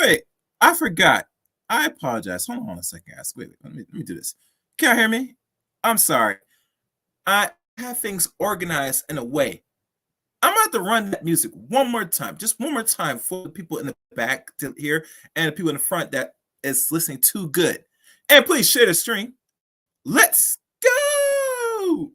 Wait, I forgot. I apologize. Hold on a second, guys. Wait, let me do this. Can you hear me? I'm sorry. I have things organized in a way. I'm going to have to run that music one more time, just one more time for the people in the back to hear and the people in the front that is listening too good. And please share the stream. Let's go!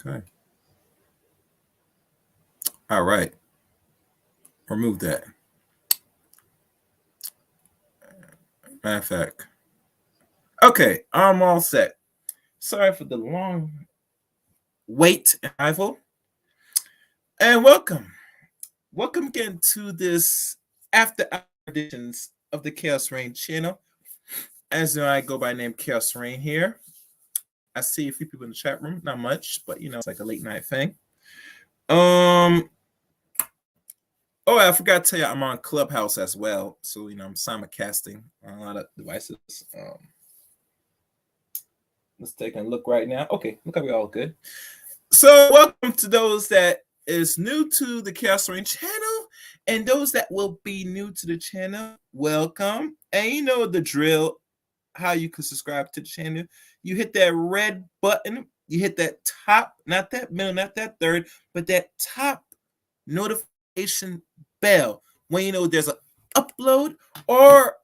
Okay. All right. Remove that. Matter of fact. Okay, I'm all set. Sorry for the long wait and arrival. And welcome. Welcome again to this after hour editions of the Chaos Rain channel. As you know, I go by name Chaos Rain here. I see a few people in the chat room, not much, but it's like a late night thing. Oh, I forgot to tell you, I'm on Clubhouse as well. So, I'm simulcasting on a lot of devices. Let's take a look right now. Okay, look like we're all good. So, welcome to those that is new to the Chaos Rain channel, and those that will be new to the channel, welcome. And you know the drill, how you can subscribe to the channel. You hit that red button, you hit that top, not that middle, not that third, but that top notification bell when there's an upload or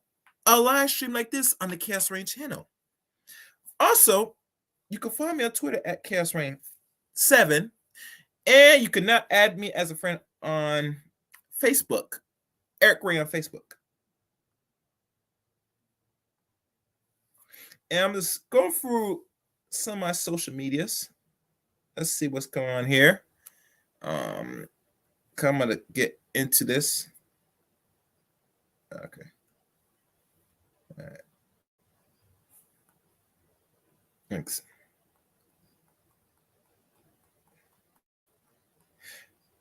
a live stream like this on the Chaos Rain channel. Also, you can find me on Twitter at Chaos Rain 7, and you can now add me as a friend on Facebook, Eric Ray on Facebook. And I'm just going through some of my social medias. Let's see what's going on here. I'm gonna get into this. Okay. All right. Thanks.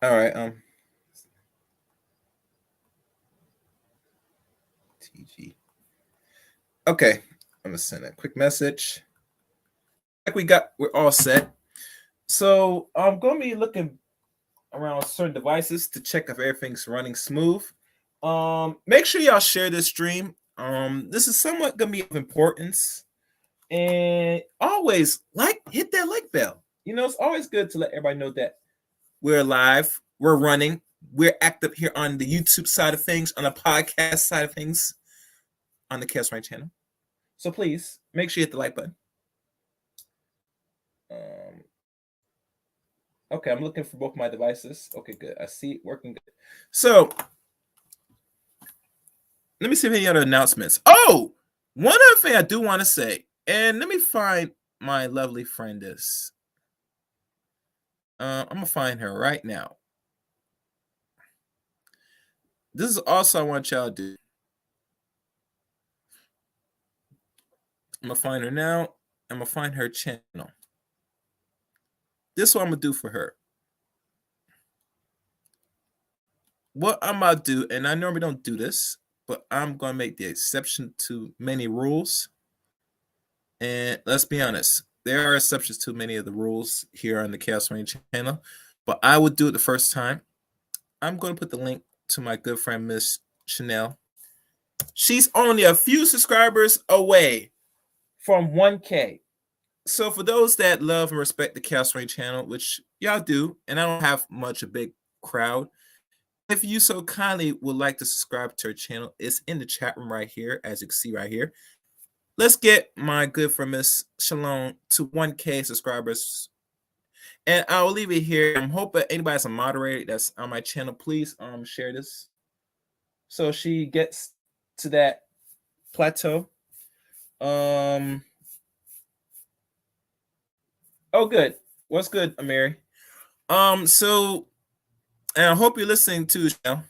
All right. TG. Okay. I'm gonna send a quick message. Like we're all set. So I'm gonna be looking around certain devices to check if everything's running smooth. Make sure y'all share this stream. This is somewhat gonna be of importance. And always hit that like bell. It's always good to let everybody know that we're live, we're running, We're active here on the YouTube side of things, on the podcast side of things, on the Chaos Rain channel. So please make sure you hit the like button. Okay, I'm looking for both my devices. Okay, good. I see it working good. So let me see if any other announcements. Oh, one other thing I do want to say, and let me find my lovely friend is. I'm gonna find her right now. This is also I want y'all to do. I'm gonna find her now. I'm gonna find her channel. This is what I'm gonna do for her. What I'm about to do, and I normally don't do this, but I'm gonna make the exception to many rules. And let's be honest, there are exceptions to many of the rules here on the Chaos Rain channel, but I would do it the first time. I'm going to put the link to my good friend, Miss Chanel. She's only a few subscribers away from 1K. So for those that love and respect the Chaos Rain channel, which y'all do, and I don't have much a big crowd, if you so kindly would like to subscribe to her channel, it's in the chat room right here, as you can see right here. Let's get my good friend Miss Shalom to 1K subscribers. And I'll leave it here. I'm hoping anybody that's a moderator that's on my channel, please share this so she gets to that plateau. Oh, good. What's good, Amiri? So, and I hope you're listening to Chanel.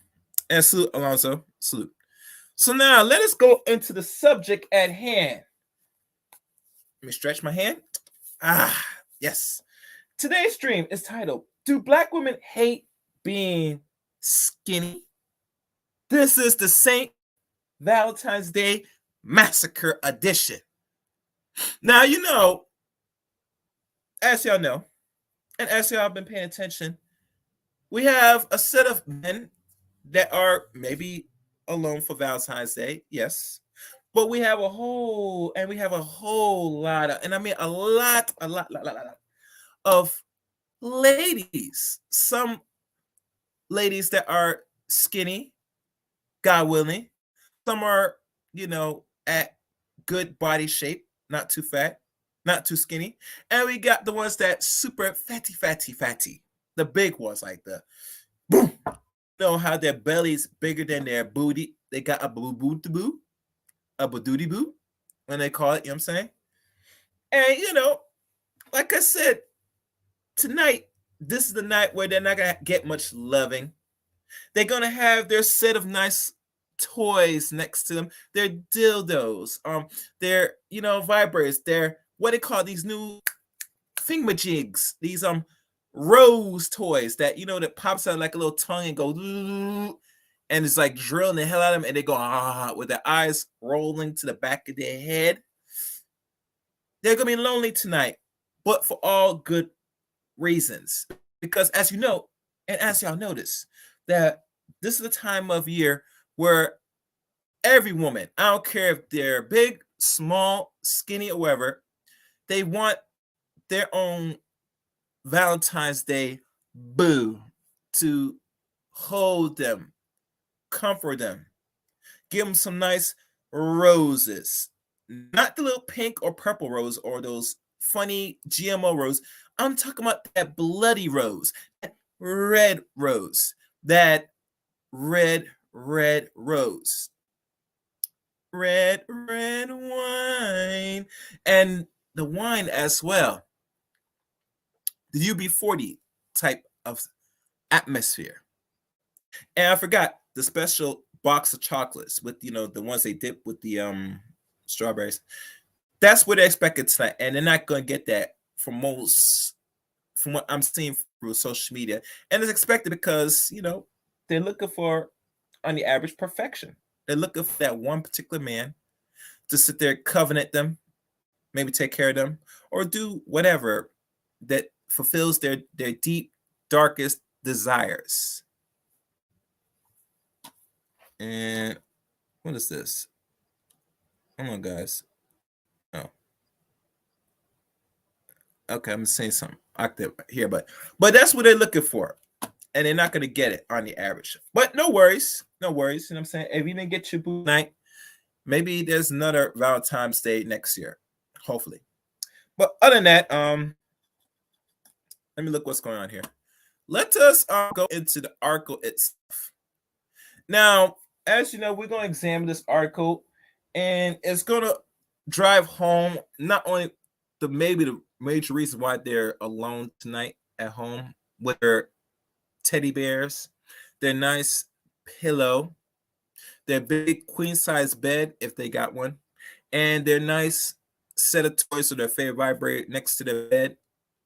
And salute, Alonso. Salute. So now let us go into the subject at hand. Let me stretch my hand. Yes. Today's stream is titled, Do Black Women Hate Being Skinny? This is the St. Valentine's Day Massacre edition. Now, you know, as y'all know, and as y'all have been paying attention, we have a set of men that are maybe alone for Valentine's Day, yes. But we have a whole lot of, and I mean a lot of ladies. Some ladies that are skinny, God willing. Some are, at good body shape, not too fat, not too skinny. And we got the ones that super fatty. The big ones, like the boom. How their belly's bigger than their booty. They got a boo, a booty boo, when they call it, you know what I'm saying? And, like I said, tonight, this is the night where they're not going to get much loving. They're going to have their set of nice toys next to them. Their dildos, their, vibrators, their, what they call these new thingamajigs, these, rose toys that, that pops out like a little tongue and goes, and it's like drilling the hell out of them, and they go, with their eyes rolling to the back of their head. They're going to be lonely tonight, but for all good reasons. Because as you know, and as y'all notice, that this is the time of year where every woman, I don't care if they're big, small, skinny, or whatever, they want their own Valentine's Day boo to hold them, comfort them, give them some nice roses. Not the little pink or purple rose or those funny GMO rose. I'm talking about that bloody rose, that red rose, that red rose. Red wine. And the wine as well. The UB40 type of atmosphere. And I forgot the special box of chocolates with, the ones they dip with the strawberries. That's what they expected tonight. And they're not going to get that from what I'm seeing through social media. And it's expected because, they're looking for, on the average, perfection. They're looking for that one particular man to sit there, covenant them, maybe take care of them, or do whatever that fulfills their deep, darkest desires. And what is this? Come on, guys. Oh. Okay, I'm saying something active here, but that's what they're looking for. and they're not going to get it on the average. But no worries. No worries. You know what I'm saying? If you didn't get your boo night, maybe there's another Valentine's Day next year. Hopefully. But other than that, let me look what's going on here. Let us go into the article itself. Now, as you know, we're going to examine this article, and it's going to drive home not only the major reason why they're alone tonight at home with their teddy bears, their nice pillow, their big queen size bed if they got one, and their nice set of toys or their favorite vibrator next to their bed,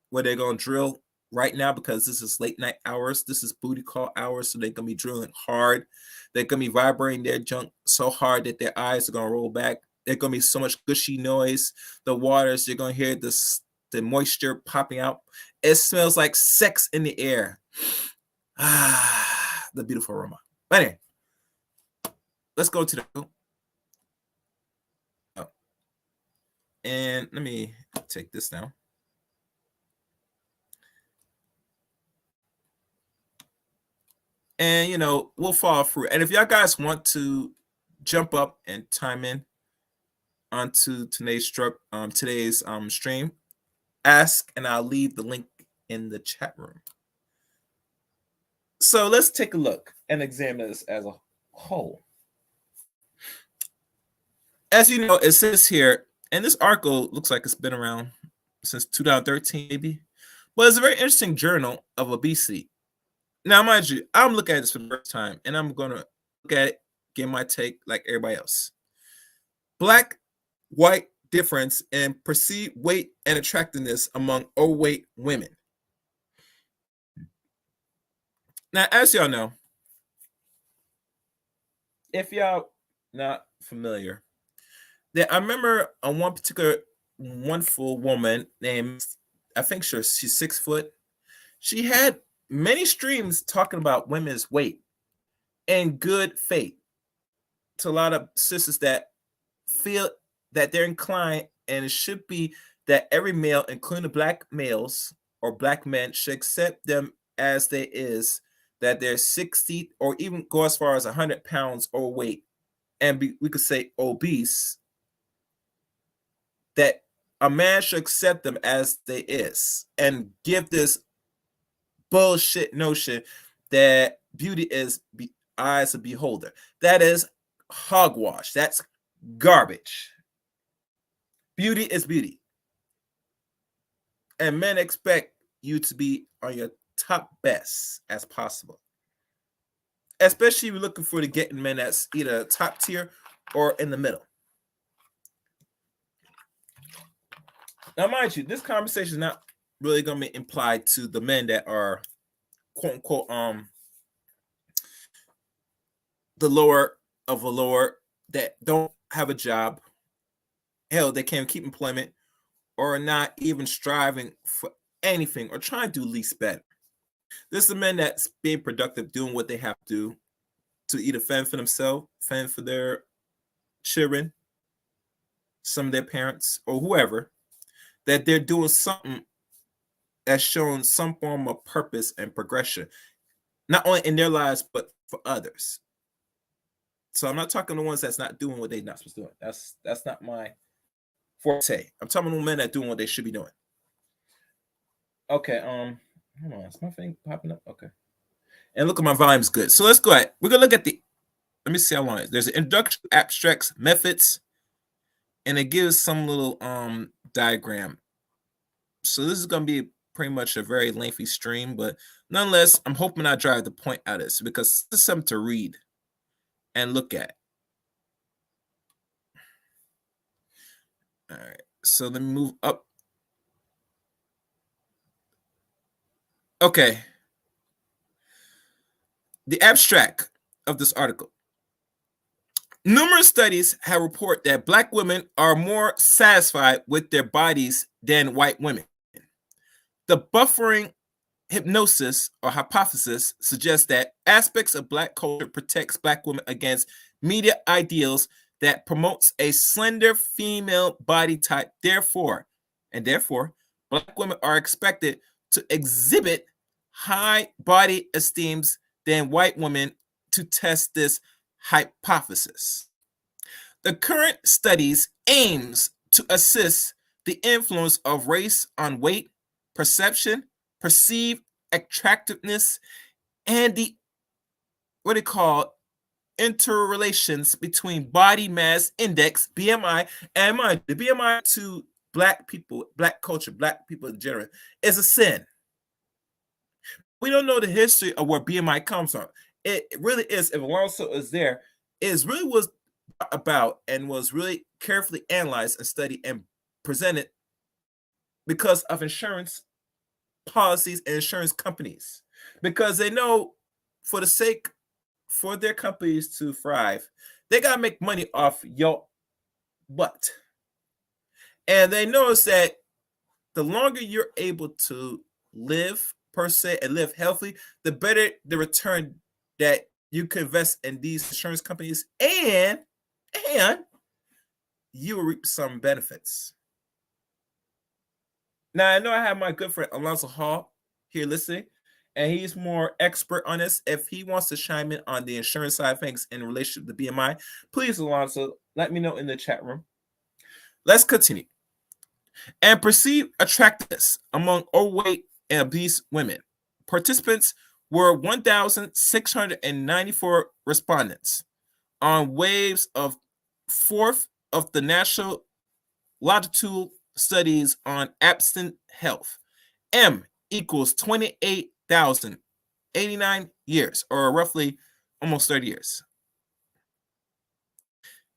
where they're going to drill right now because this is late night hours. This is booty call hours, so they're going to be drilling hard. They're going to be vibrating their junk so hard that their eyes are going to roll back. There's going to be so much gushy noise. The waters, you're going to hear the moisture popping out. It smells like sex in the air. Ah, the beautiful aroma. But anyway, let's go to the... Oh. And let me take this down. And, you know, we'll follow through. And if y'all guys want to jump up and chime in onto today's stream, ask, and I'll leave the link in the chat room. So let's take a look and examine this as a whole. As you know, it says here, and this article looks like it's been around since 2013, maybe. But it's a very interesting journal of obesity. Now, mind you, I'm looking at this for the first time, and I'm going to look at it, give my take like everybody else. Black-white difference in perceived weight and attractiveness among overweight women. Now, as y'all know, if y'all not familiar, that I remember on one particular wonderful woman named, I think she's 6 foot. She had many streams talking about women's weight and good faith to a lot of sisters that feel that they're inclined, and it should be that every male, including the black males or black men, should accept them as they is, that they're 60 or even go as far as 100 pounds overweight, and we could say obese, that a man should accept them as they is and give this bullshit notion that beauty is eyes of beholder. That is hogwash. That's garbage. Beauty is beauty. And men expect you to be on your top best as possible. Especially if you're looking for the getting men that's either top tier or in the middle. Now, mind you, this conversation is not really going to be implied to the men that are quote unquote the lower of a lower, that don't have a job, hell, they can't keep employment, or are not even striving for anything or trying to do least better. This is the men that's being productive, doing what they have to do to either fend for themselves, fend for their children, some of their parents, or whoever, that they're doing something that's showing some form of purpose and progression, not only in their lives, but for others. So I'm not talking to the ones that's not doing what they're not supposed to do. That's not my forte. I'm talking to men that are doing what they should be doing. Okay, hold on, is my thing popping up? Okay. And look at my volume's good. So let's go ahead. We're gonna look at let me see how long it is. There's an introduction to abstracts, methods, and it gives some little diagram. So this is gonna be pretty much a very lengthy stream, but nonetheless, I'm hoping I drive the point out of this because this is something to read and look at. All right, so let me move up. Okay. The abstract of this article. Numerous studies have reported that Black women are more satisfied with their bodies than white women. The buffering hypnosis or hypothesis suggests that aspects of Black culture protects Black women against media ideals that promotes a slender female body type. Therefore, Black women are expected to exhibit high body esteems than white women to test this hypothesis. The current studies aims to assess the influence of race on weight, perception, perceived attractiveness, and the what they call interrelations between body mass index (BMI) and mind. The BMI to black people, black culture, black people in general is a sin. We don't know the history of where BMI comes from. It really is. If Alonso is there, it really was about and was really carefully analyzed and studied and presented because of insurance policies and insurance companies, because they know for the sake for their companies to thrive, they got to make money off your butt. And they notice that the longer you're able to live per se and live healthy, the better the return that you can invest in these insurance companies, and you will reap some benefits. Now, I know I have my good friend Alonzo Hall here listening, and he's more expert on this. If he wants to chime in on the insurance side of things in relation to the BMI, please, Alonzo, let me know in the chat room. Let's continue. And perceived attractiveness among overweight and obese women. Participants were 1,694 respondents on waves of fourth of the National Longitudinal Studies on Abstinent Health. M equals 28,089 years, or roughly almost 30 years.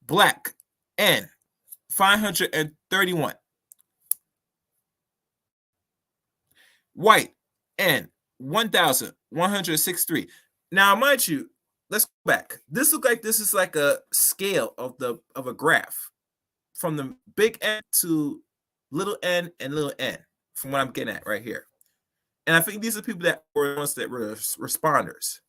Black, N, 531. White, N, 1,163. Now, mind you, let's go back. This looks like this is like a scale of a graph from the big N to little n and little n, from what I'm getting at right here. And I think these are people that were the ones that were responders.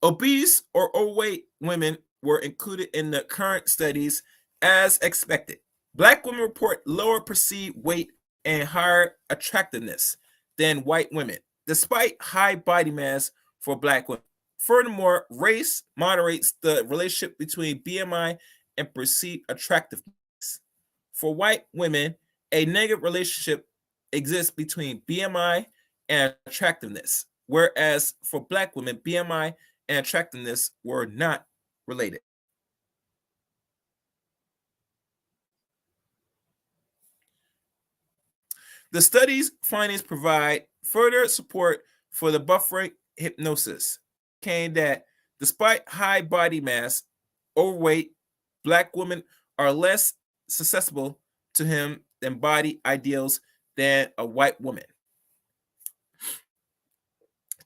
Obese or overweight women were included in the current studies as expected. Black women report lower perceived weight and higher attractiveness than white women, despite high body mass for black women. Furthermore, race moderates the relationship between BMI and perceived attractiveness. For white women, a negative relationship exists between BMI and attractiveness, whereas for black women, BMI and attractiveness were not related. The study's findings provide further support for the buffering hypothesis, indicating that despite high body mass, overweight black women are less susceptible to him than body ideals than a white woman.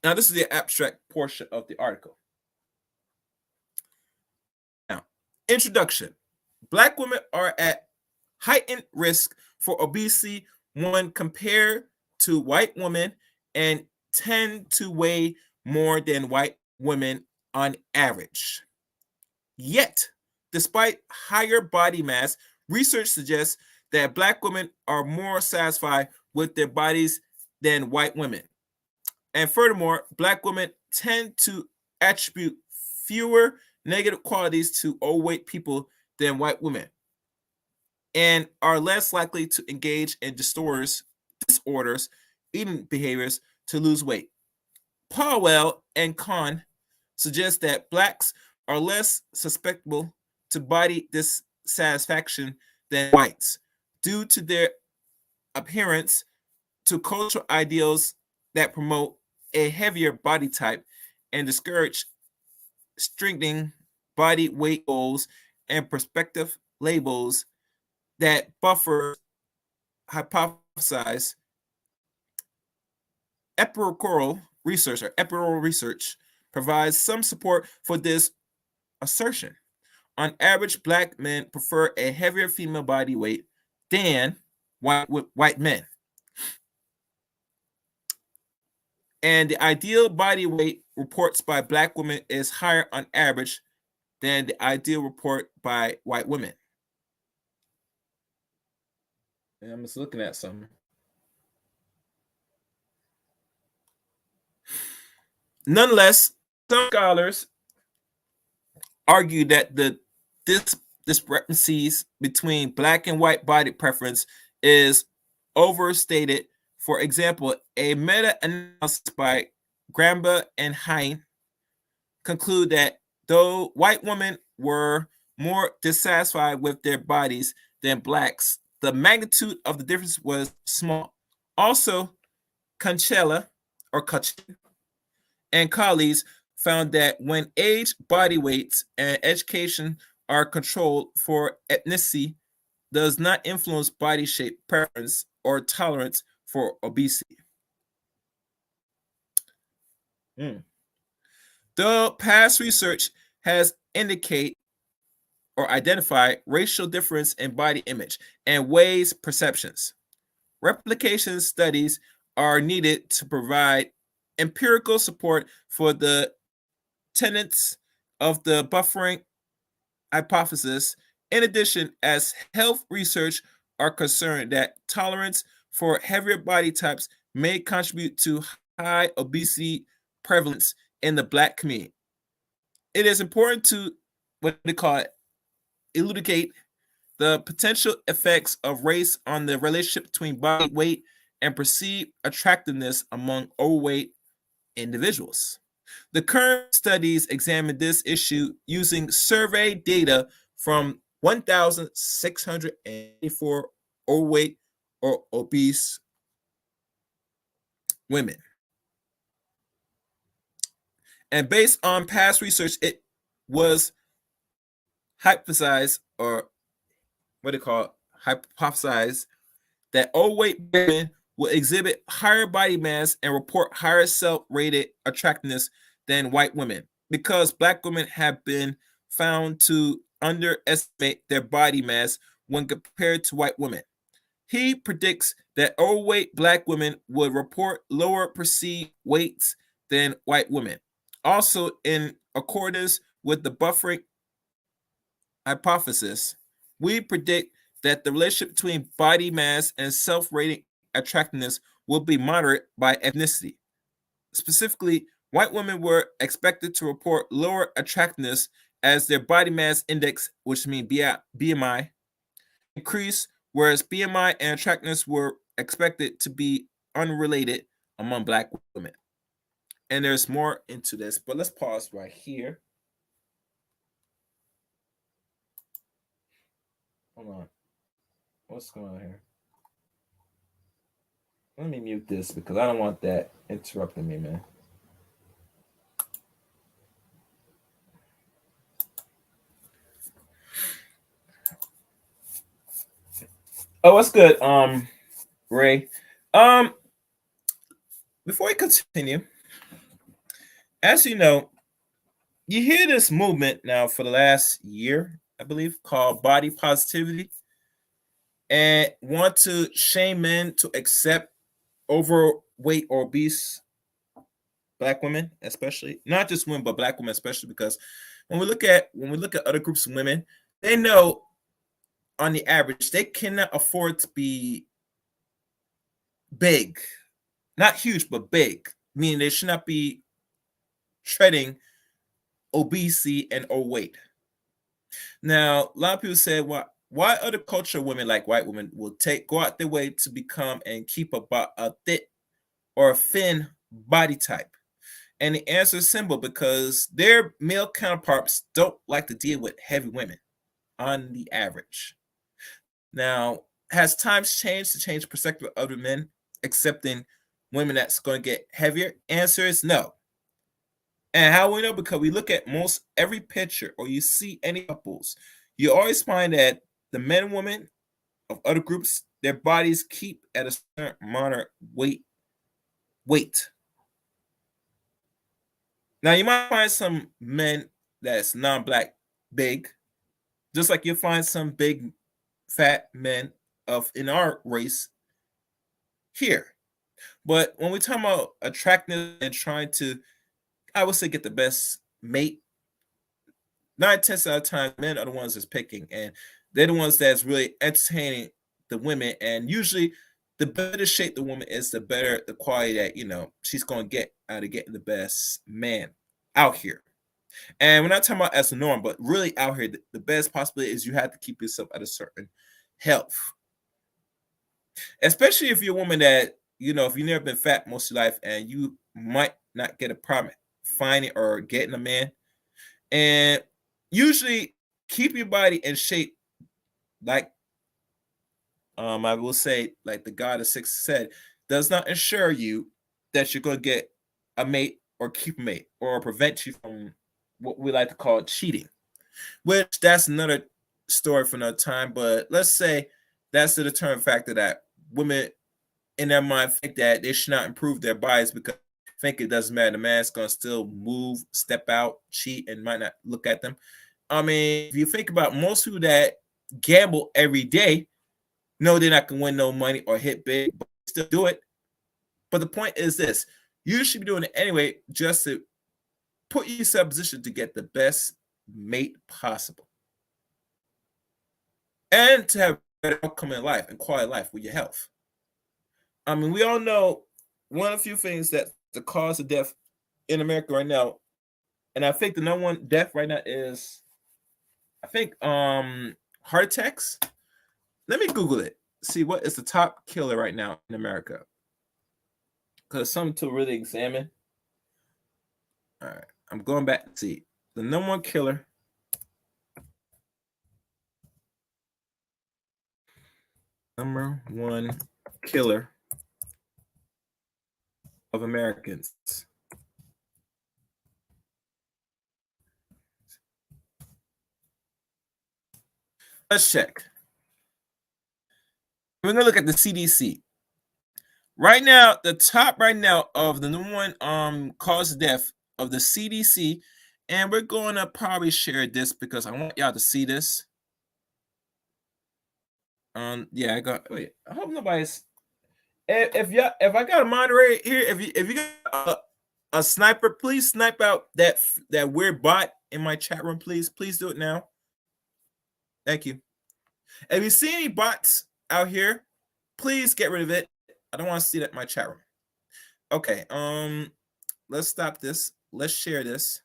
Now, this is the abstract portion of the article. Now, introduction. Black women are at heightened risk for obesity when compared to white women and tend to weigh more than white women on average. Yet, despite higher body mass, research suggests that black women are more satisfied with their bodies than white women. And furthermore, black women tend to attribute fewer negative qualities to overweight people than white women, and are less likely to engage in disorders, eating behaviors to lose weight. Powell and Kahn suggest that blacks are less susceptible to body dissatisfaction than whites due to their adherence to cultural ideals that promote a heavier body type and discourage strengthening body weight goals and perspective labels that buffer hypothesize. Empirical research provides some support for this assertion. On average, black men prefer a heavier female body weight than white men. And the ideal body weight reports by black women is higher on average than the ideal report by white women. And I'm just looking at some. Nonetheless, some scholars argue that the this discrepancies between black and white body preference is overstated. For example, a meta-analysis by Gramba and Hein conclude that though white women were more dissatisfied with their bodies than blacks, the magnitude of the difference was small. Also, Conchella or Cochin and colleagues found that when age, body weights, and education are controlled for ethnicity, does not influence body shape preference or tolerance for obesity. The past research has indicated or identified racial difference in body image and weighs perceptions. Replication studies are needed to provide empirical support for the tenets of the buffering hypothesis. In addition, as health research are concerned that tolerance for heavier body types may contribute to high obesity prevalence in the Black community. It is important to what they call it, elucidate the potential effects of race on the relationship between body weight and perceived attractiveness among overweight individuals. The current studies examine this issue using survey data from 1,684 overweight or obese women. And based on past research, it was hypothesized, or what they call hypothesized, that overweight women will exhibit higher body mass and report higher self-rated attractiveness than white women, because Black women have been found to underestimate their body mass when compared to white women. He predicts that overweight Black women would report lower perceived weights than white women. Also, in accordance with the buffering hypothesis, we predict that the relationship between body mass and self-rating attractiveness will be moderate by ethnicity. Specifically, white women were expected to report lower attractiveness as their body mass index, which means BMI, increased, whereas BMI and attractiveness were expected to be unrelated among Black women. And there's more into this, but let's pause right here. Hold on. What's going on here? Let me mute this because I don't want that interrupting me, man. Oh, what's good, Ray? Before we continue, as you know, you hear this movement now for the last year, I believe, called body positivity, and want to shame men to accept overweight or obese Black women, especially not just women, but Black women especially, because when we look at other groups of women, they know on the average they cannot afford to be big, not huge, but big, meaning they should not be treading obesity and overweight. Now, a lot of people say, well, why other culture women like white women will go out their way to become and keep a thick or a thin body type? And the answer is simple, because their male counterparts don't like to deal with heavy women on the average. Now, has times changed to change perspective of other men accepting women that's going to get heavier? Answer is no. And how we know? Because we look at most every picture, or you see any couples, you always find that the men and women of other groups, their bodies keep at a certain moderate weight. Now, you might find some men that's non-Black big, just like you'll find some big fat men in our race here. But when we talk about attractiveness and trying to, I would say, get the best mate, 9/10 out of time, men are the ones that's picking, and they're the ones that's really entertaining the women. And usually the better shape the woman is, the better the quality that she's going to get out of getting the best man out here. And we're not talking about as a norm, but really out here, the best possibility is you have to keep yourself at a certain health. Especially if you're a woman that, if you've never been fat most of your life and you might not get a problem finding or getting a man. And usually keep your body in shape, like I will say, like the God of Six said, does not ensure you that you're going to get a mate or keep a mate or prevent you from what we like to call cheating, which that's another story for another time. But let's say that's the determining factor that women in their mind think that they should not improve their bodies because they think it doesn't matter. The man's going to still move, step out, cheat, and might not look at them. I mean, if you think about most people that gamble every day, no, they're not going to win no money or hit big, but still do it. But the point is this: you should be doing it anyway, just to put yourself in a position to get the best mate possible and to have a better outcome in life and quality of life with your health. I mean, we all know one of the few things that the cause of death in America right now, and I think the number one death right now is, I think, heart attacks. Let me Google it. See what is the top killer right now in America. Because something to really examine. All right. I'm going back to see. The number one killer. Number one killer of Americans. Let's check. We're going to look at the CDC. Right now, the top right now of the number one cause of death of the CDC, and we're going to probably share this because I want y'all to see this. Yeah, I got. Wait, I hope nobody's. If I got a moderator here, if you got a sniper, please snipe out that weird bot in my chat room, please do it now. Thank you. If you see any bots out here, please get rid of it. I don't want to see that in my chat room. Okay, let's stop this. Let's share this.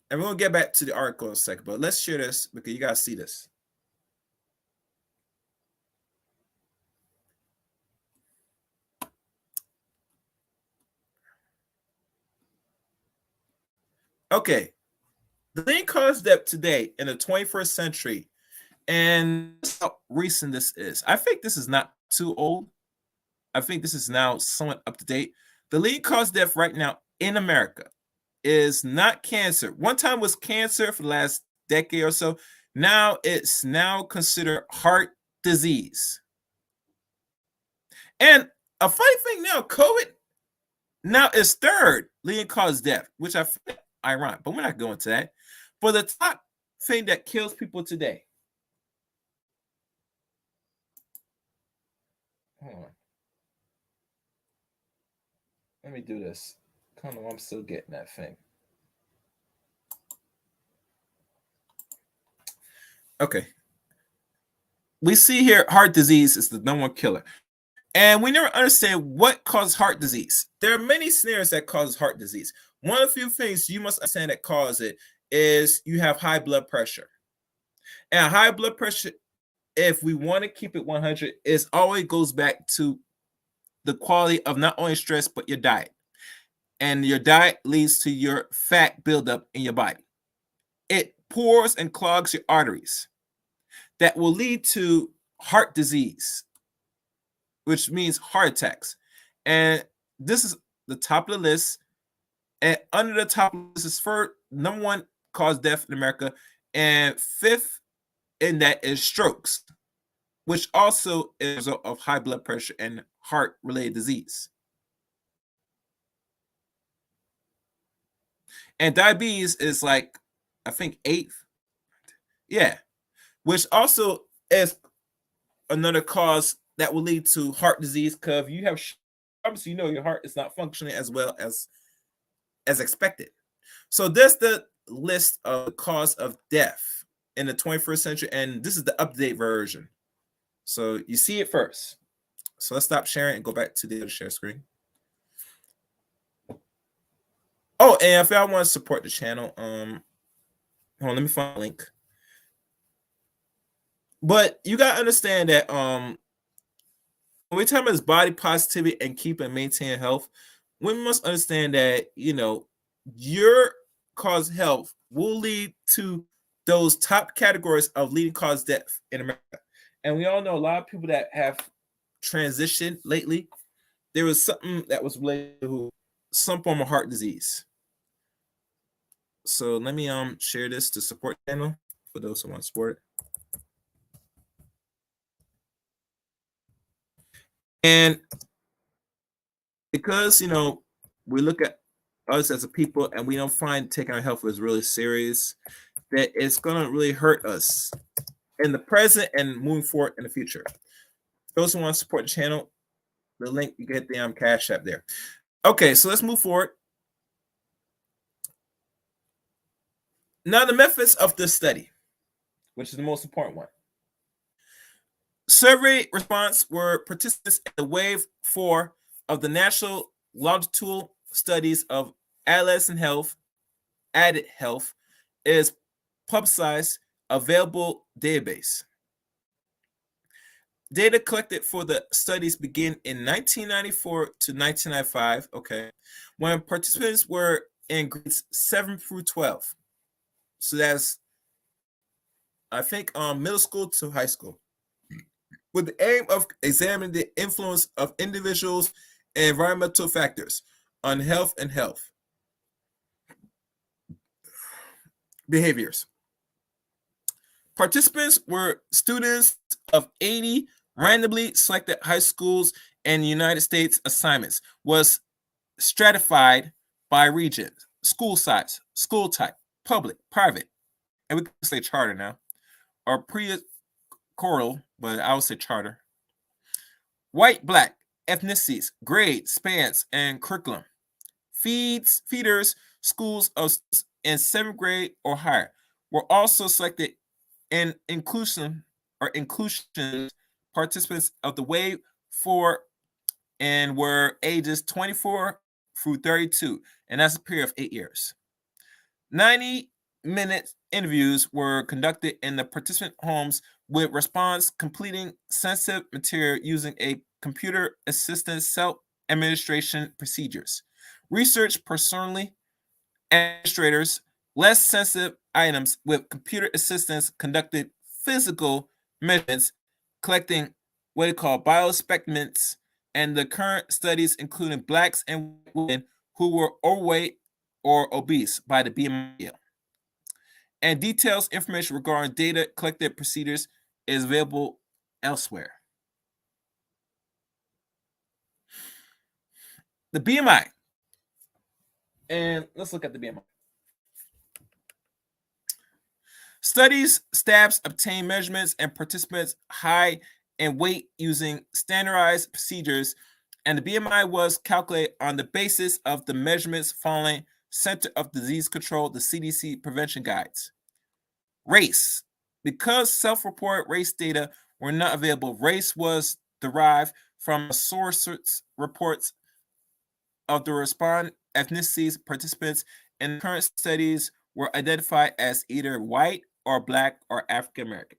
And we're gonna get back to the article in a second, but let's share this because you gotta see this. Okay, the leading cause of death today in the 21st century, and how recent this is. I think this is not too old. I think this is now somewhat up to date. The leading cause of death right now in America is not cancer. One time was cancer for the last decade or so. Now it's now considered heart disease. And a funny thing now, COVID now is third leading cause of death, which I find ironic, but we're not going to that. For the top thing that kills people today. Hold on. Let me do this. Come on, I'm still getting that thing. Okay. We see here heart disease is the number one killer. And we never understand what causes heart disease. There are many scenarios that causes heart disease. One of the few things you must understand that cause it is you have high blood pressure. And high blood pressure, if we want to keep it 100, it always goes back to the quality of not only stress, but your diet. And your diet leads to your fat buildup in your body. It pores and clogs your arteries. That will lead to heart disease, which means heart attacks. And this is the top of the list. And under the top of the list is for number one cause death in America. And fifth in that is strokes, which also is a result of high blood pressure and heart-related disease. And diabetes is like, I think, eighth. Yeah. Which also is another cause that will lead to heart disease, because if you have obviously your heart is not functioning as well as expected. So that's the list of the cause of death in the 21st century, and this is the update version. So you see it first. So let's stop sharing and go back to the other share screen. Oh, and if y'all want to support the channel, hold on, let me find a link. But you gotta understand that when we talk about this body positivity and keep and maintain health, we must understand that your cause health will lead to those top categories of leading cause death in America. And we all know a lot of people that have transitioned lately. There was something that was related to some form of heart disease. So let me share this to support the channel for those who want to support it. And because we look at us as a people and we don't find taking our health as really serious, that it's gonna really hurt us in the present and moving forward in the future. Those who want to support the channel, the link, you get the Cash App there. Okay, so let's move forward. Now, the methods of this study, which is the most important one. Survey response were participants in the wave 4 of the National Longitudinal Studies of Adolescent Health, ATICLE, is publicized available database. Data collected for the studies began in 1994 to 1995, okay, when participants were in grades 7 through 12. So that's, I think, middle school to high school, with the aim of examining the influence of individuals and environmental factors on health and health behaviors. Participants were students of 80 randomly selected high schools in the United States. Assignments was stratified by region, school size, school type, public, private, and we can say charter now, or pre-choral, but I would say charter. White, black, ethnicities, grade, spans, and curriculum. Feeders, schools of in 7th grade or higher were also selected in inclusion participants of the wave 4 and were ages 24 through 32, and that's a period of 8 years. 90-minute interviews were conducted in the participant homes with response completing sensitive material using a computer assisted self-administration procedures. Research personally administrators less sensitive items with computer assistance conducted physical measurements, collecting what they call biospecimens, and the current studies including blacks and women who were overweight or obese by the BMI scale. And details information regarding data collected procedures is available elsewhere. The BMI. And let's look at the BMI. Studies staffs obtain measurements and participants' height and weight using standardized procedures, and the BMI was calculated on the basis of the measurements following Center of Disease Control, the CDC prevention guides. Race. Because self-reported race data were not available, race was derived from sources reports of the respondent ethnicities. Participants in current studies were identified as either white or black or African American.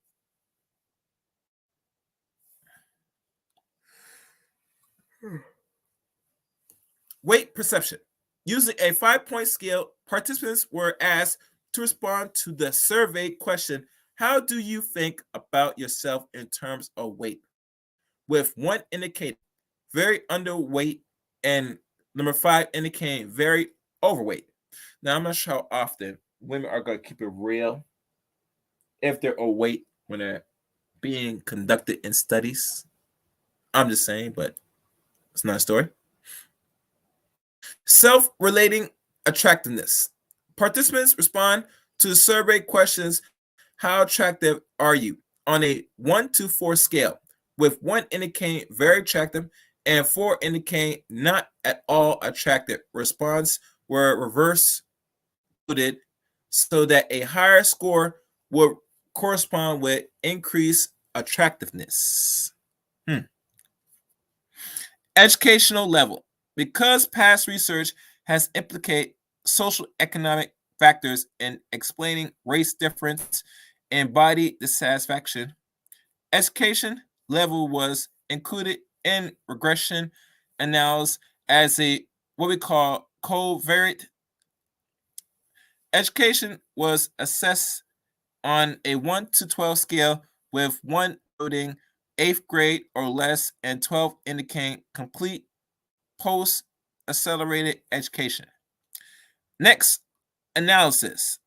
Weight perception. Using a 5-point scale, participants were asked to respond to the survey question, how do you think about yourself in terms of weight? With 1 indicating very underweight and number 5 indicating very overweight. Now, I'm not sure how often women are going to keep it real if they're overweight when they're being conducted in studies. I'm just saying, but it's not a story. Self-relating attractiveness. Participants respond to the survey questions, how attractive are you, on a 1 to 4 scale, with 1 indicating very attractive and 4 indicating not at all attractive. Response were reverse coded so that a higher score would correspond with increased attractiveness. Educational level. Because past research has implicated social economic factors in explaining race difference and body dissatisfaction, education level was included in regression analysis as a what we call covariate. Education was assessed on a 1 to 12 scale, with 1 noting 8th grade or less and 12 indicating complete post-accelerated education. Next, analysis.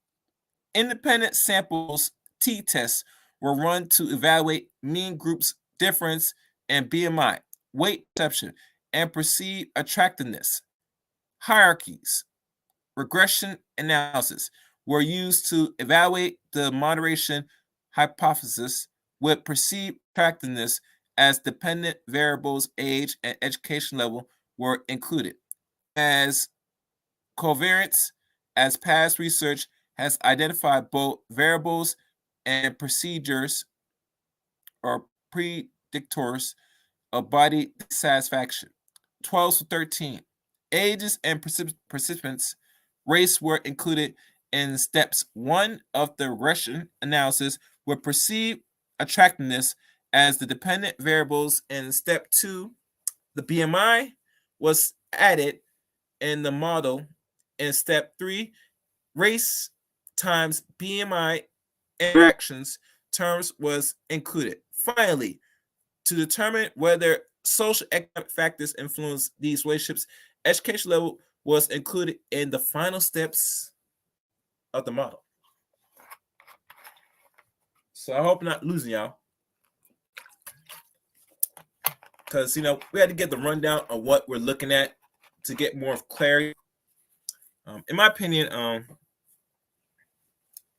Independent samples t-tests were run to evaluate mean groups difference in BMI, weight perception, and perceived attractiveness. Hierarchies. Regression analysis were used to evaluate the moderation hypothesis with perceived attractiveness as dependent variables. Age and education level were included. As covariance, as past research has identified both variables and procedures or predictors of body dissatisfaction. 12 to 13. Ages and participants' race were included in steps 1 of the regression analysis with perceived attractiveness as the dependent variables. In step 2, the BMI was added in the model. In step 3, race times BMI interactions terms was included. Finally, to determine whether social economic factors influence these relationships, education level was included in the final steps of the model. So I hope I'm not losing y'all, because we had to get the rundown of what we're looking at to get more of clarity. In my opinion, and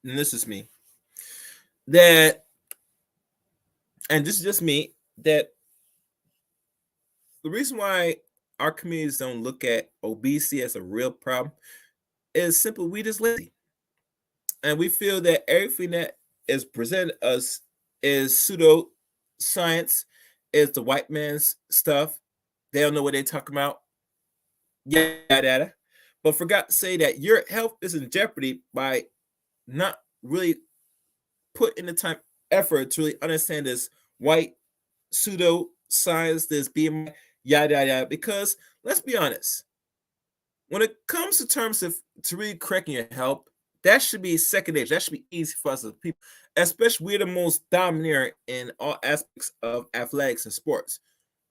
this is me, that, and this is just me, that the reason why our communities don't look at obesity as a real problem is simply we just lazy. And we feel that everything that is presented us is pseudo science, is the white man's stuff. They don't know what they're talking about. Yada. But forgot to say that your health is in jeopardy by not really putting the time effort to really understand this white pseudo science, this BMI, yada. Because let's be honest, when it comes to terms of to really correcting your health, that should be second nature. That should be easy for us as people, especially we're the most domineering in all aspects of athletics and sports.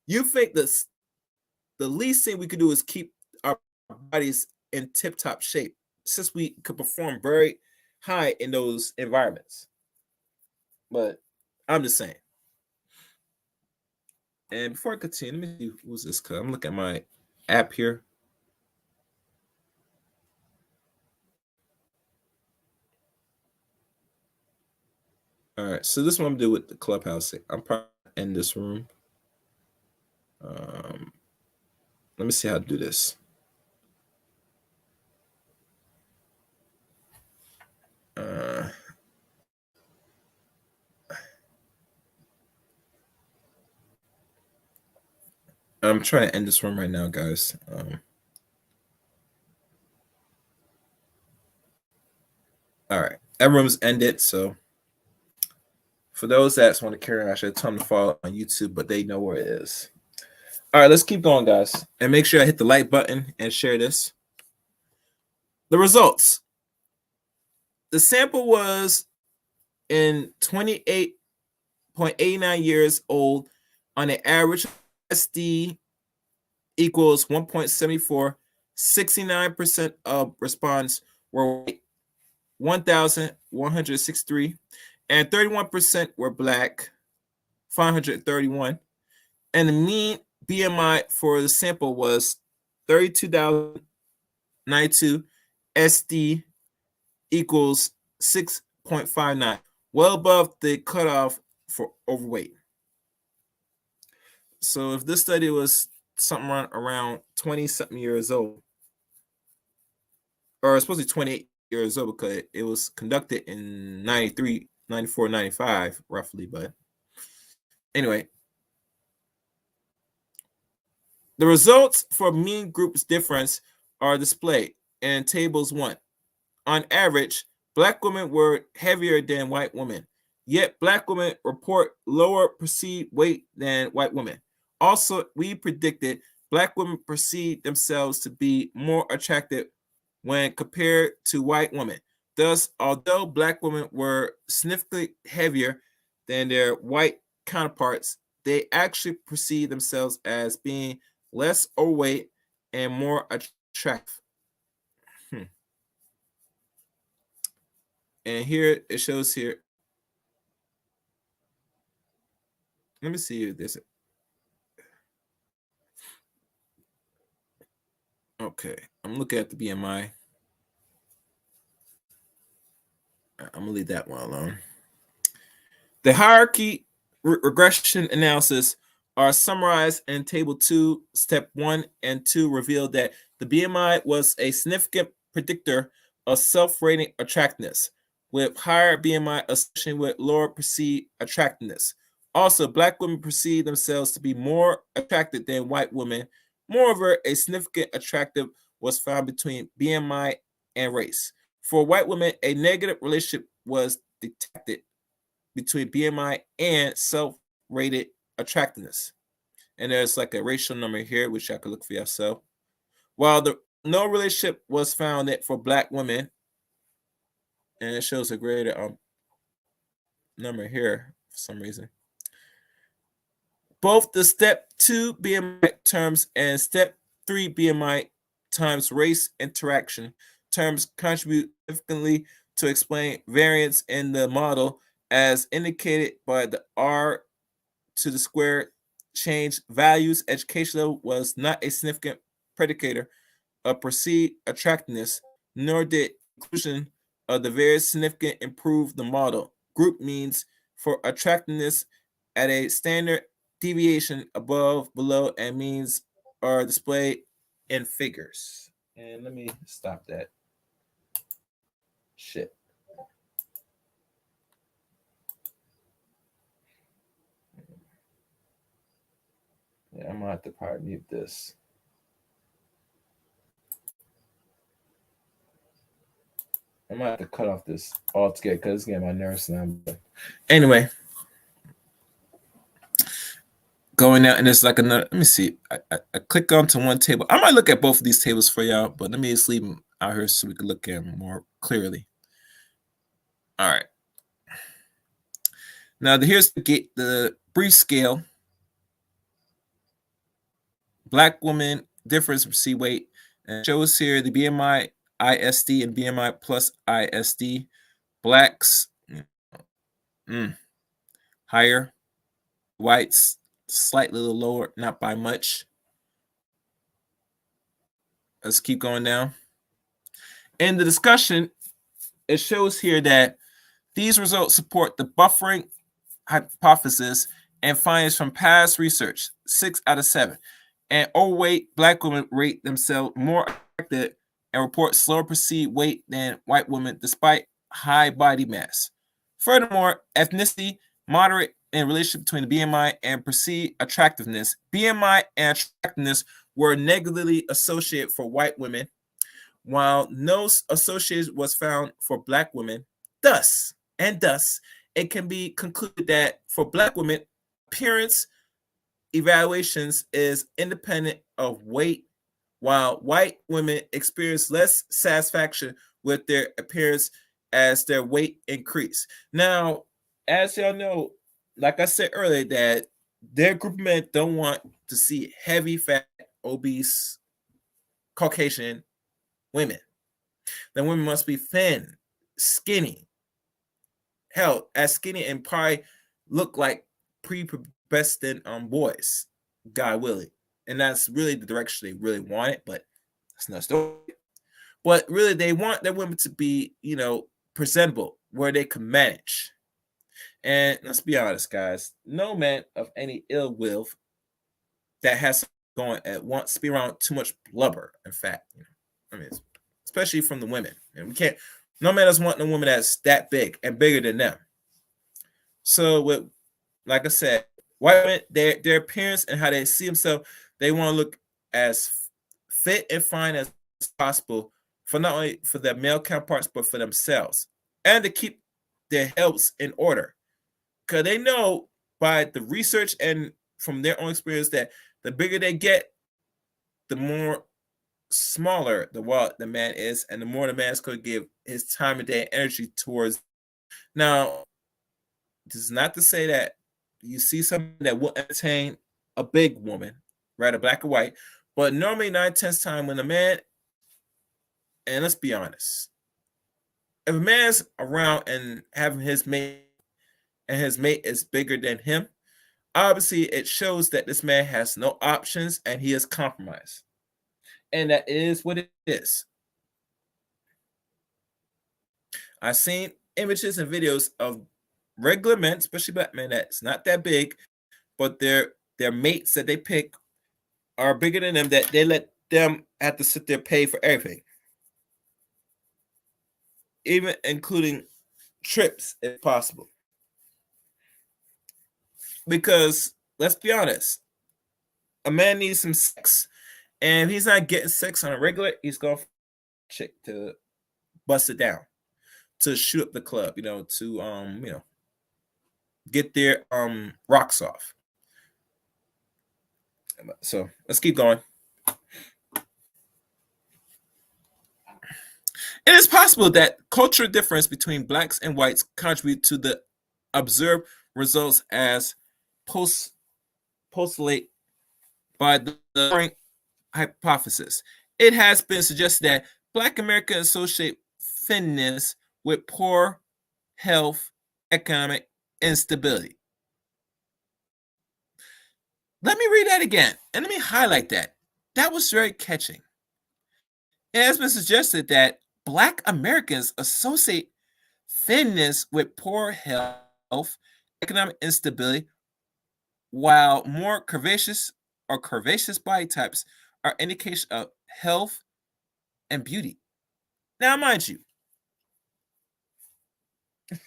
You think the least thing we could do is keep our bodies in tip-top shape, since we could perform very high in those environments. But I'm just saying. And before I continue, let me see who's this. Cause I'm looking at my app here. All right, so this is what I'm gonna do with the clubhouse. I'm probably in this room. Let me see how to do this. I'm trying to end this room right now, guys. All right, that room's ended. So for those that want to carry on, I should tell them to follow on YouTube, but they know where it is. All right, let's keep going, guys. And make sure I hit the like button and share this. The results. The sample was in 28.89 years old on an average SD equals 1.74. 69% of respondents were white, 1,163, and 31% were black, 531. And the mean BMI for the sample was 32,092. SD equals 6.59, well above the cutoff for overweight. So if this study was something around 20-something years old, or it's supposed to be 28 years old because it was conducted in 93, 94, 95 roughly, but anyway. The results for mean groups difference are displayed in tables 1. On average, black women were heavier than white women, yet black women report lower perceived weight than white women. Also, we predicted black women perceive themselves to be more attractive when compared to white women. Thus, although black women were significantly heavier than their white counterparts, they actually perceive themselves as being less overweight and more attractive. And here it shows here. Let me see if this. Okay, I'm looking at the BMI. I'm gonna leave that one alone. The hierarchy regression analysis are summarized in Table 2. Step 1 and 2 reveal that the BMI was a significant predictor of self-rating attractiveness, with higher BMI associated with lower perceived attractiveness. Also, black women perceive themselves to be more attractive than white women. Moreover, a significant attractive was found between BMI and race. For white women, a negative relationship was detected between BMI and self-rated attractiveness. And there's like a racial number here, which I could look for yourself. While no relationship was found for black women, and it shows a greater number here for some reason. Both the step 2 BMI terms and step 3 BMI times race interaction terms contribute significantly to explain variance in the model, as indicated by the R to the square change values. Education level was not a significant predicator of perceived attractiveness, nor did inclusion of the very significant improve the model. Group means for attractiveness at a standard deviation above, below, and means are displayed in figures. And let me stop that. Shit. Yeah, I'm gonna have to probably mute this. I might have to cut off this altogether because it's getting my nerves now. But anyway, going out, and there's like another. Let me see. I click onto one table. I might look at both of these tables for y'all, but let me just leave them out here so we can look at them more clearly. All right. Now here's the brief scale. Black woman difference perceived weight, and shows here the BMI ISD and BMI plus ISD. Blacks higher, whites slightly lower, not by much. Let's keep going down. In the discussion, it shows here that these results support the buffering hypothesis and findings from past research, 6 out of 7. And overweight black women rate themselves more attractive and report slower perceived weight than white women despite high body mass. Furthermore, ethnicity moderate in relationship between the BMI and perceived attractiveness. BMI and attractiveness were negatively associated for white women, while no association was found for black women. Thus, it can be concluded that for black women, appearance evaluations is independent of weight, while white women experience less satisfaction with their appearance as their weight increase. Now, as y'all know, like I said earlier, that their group of men don't want to see heavy, fat, obese, Caucasian women. The women must be thin, skinny, hell, as skinny and probably look like prepubescent boys, God willing. And that's really the direction they really want it, but that's not story. But really, they want their women to be, presentable, where they can manage. And let's be honest, guys, no man of any ill will that has going at once be around too much blubber and fat. Especially from the women. And we can't. No man doesn't want no woman that's that big and bigger than them. So with, like I said, white women, their appearance and how they see themselves, they want to look as fit and fine as possible for not only for their male counterparts but for themselves, and to keep their health in order. Because they know by the research and from their own experience that the bigger they get, the more smaller the man is, and the more the man's going to give his time of day and energy towards. Now, this is not to say that you see something that will entertain a big woman, right, a black or white, but normally 9/10 time when a man, and let's be honest, if a man's around and having his mate and his mate is bigger than him, obviously it shows that this man has no options and he is compromised. And that is what it is. I've seen images and videos of regular men, especially black men, that's not that big, but their mates that they pick are bigger than them, that they let them have to sit there pay for everything, even including trips if possible. Because let's be honest, a man needs some sex, and if he's not getting sex on a regular, he's going for a chick to bust it down, to shoot up the club, to get their rocks off. So let's keep going. It is possible that cultural difference between blacks and whites contribute to the observed results as postulate by the following hypothesis. It has been suggested that Black Americans associate thinness with poor health, economic instability. Let me read that again, and let me highlight that. That was very catching. It has been suggested that Black Americans associate thinness with poor health, economic instability, while more curvaceous or curvaceous body types are indication of health and beauty. Now, mind you,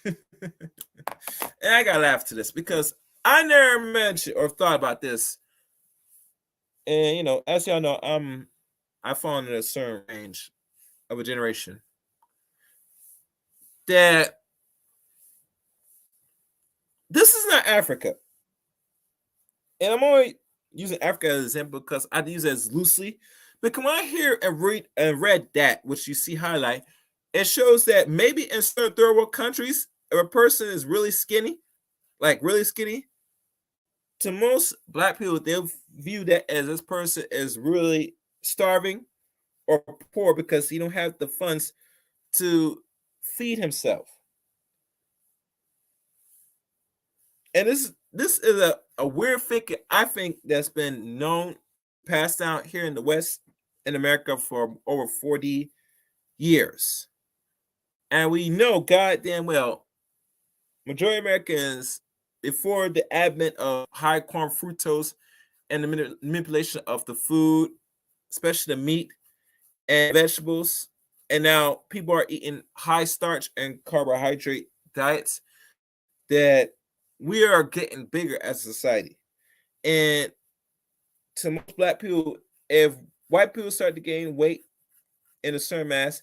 and I gotta laugh to this because I never mentioned or thought about this. And as y'all know, I fall in a certain range of a generation that this is not Africa. And I'm only using Africa as an example because I use it as loosely. But when I hear and read that, which you see highlight, it shows that maybe in certain third world countries, if a person is really skinny, like really skinny, to most Black people, they'll view that as this person is really starving or poor because he don't have the funds to feed himself. And this is a weird thinking, I think, that's been known, passed down here in the West in America for over 40 years. And we know goddamn well, majority of Americans, before the advent of high corn fructose and the manipulation of the food, especially the meat and vegetables, and now people are eating high starch and carbohydrate diets, that we are getting bigger as a society. And to most Black people, if white people start to gain weight in a certain mass,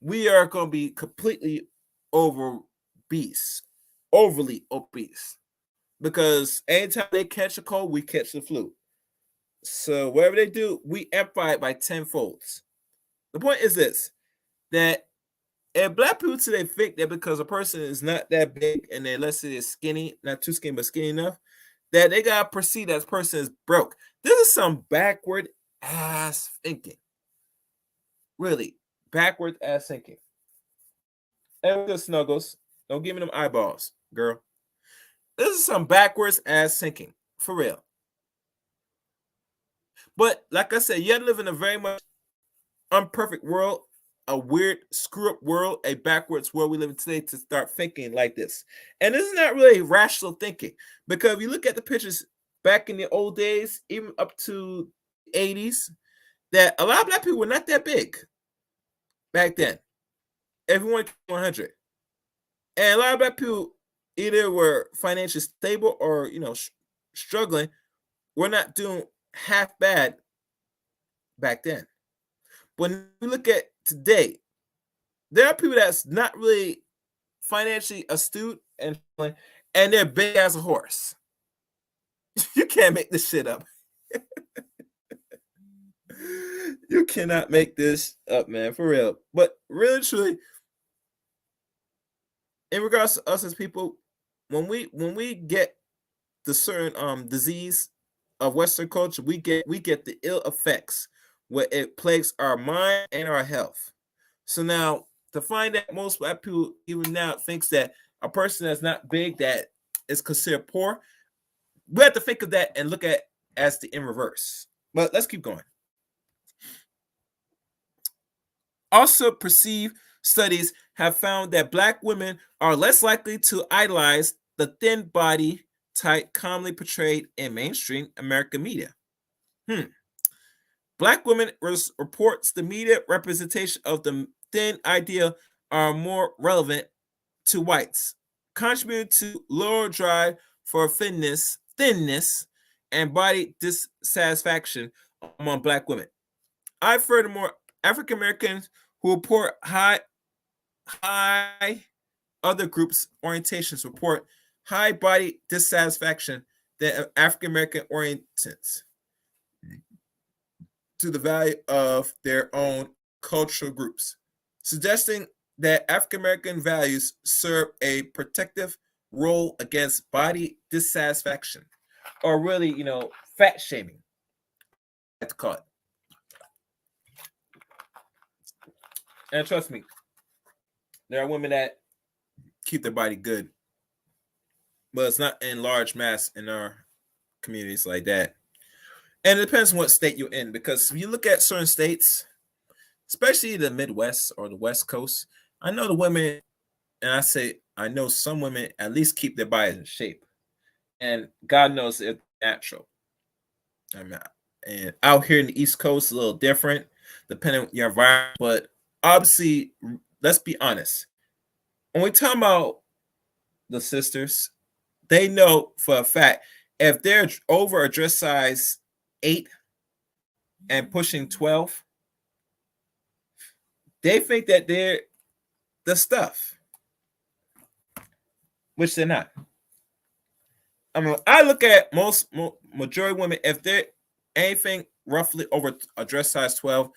we are going to be completely obese, overly obese. Because anytime they catch a cold, we catch the flu. So whatever they do, we amplify it by tenfolds. The point is this, that if Black people today think that because a person is not that big and they, let's say, they're skinny, not too skinny, but skinny enough, that they got to perceive that person is broke. This is some backward ass thinking. Really, backward ass thinking. And the snuggles, don't give me them eyeballs, girl. This is some backwards ass thinking, for real. But like I said, you have to live in a very much imperfect world, a weird screw up world, a backwards world we live in today to start thinking like this. And this is not really rational thinking, because if you look at the pictures back in the old days, even up to the 80s, that a lot of Black people were not that big back then. Everyone 100. And a lot of Black people either we're financially stable or struggling. We're not doing half bad back then. When we look at today, there are people that's not really financially astute and they're big as a horse. You can't make this shit up. You cannot make this up, man, for real. But really, truly, in regards to us as people, when we get the certain disease of Western culture, we get the ill effects where it plagues our mind and our health. So now to find that most black people even now thinks that a person that's not big that is considered poor, we have to think of that and look at as the in reverse. But let's keep going. Also, perceived studies have found that black women are less likely to idolize the thin body type commonly portrayed in mainstream American media. Black women reports the media representation of the thin ideal are more relevant to whites, contributing to lower drive for thinness, and body dissatisfaction among black women. Furthermore, African Americans who report high other groups orientations report high body dissatisfaction than African American orientants to the value of their own cultural groups, suggesting that African American values serve a protective role against body dissatisfaction, or really, fat shaming, I have to call it. And trust me, there are women that keep their body good, but it's not in large mass in our communities like that. And it depends on what state you're in, because if you look at certain states, especially the Midwest or the West Coast, I know the women, and I know some women at least keep their bodies in shape, and God knows it's natural. And out here in the East Coast, it's a little different depending on your environment. But obviously, let's be honest. When we talk about the sisters, they know for a fact if they're over a dress size 8 and pushing 12, they think that they're the stuff, which they're not. I look at majority women, if they're anything roughly over a dress size 12,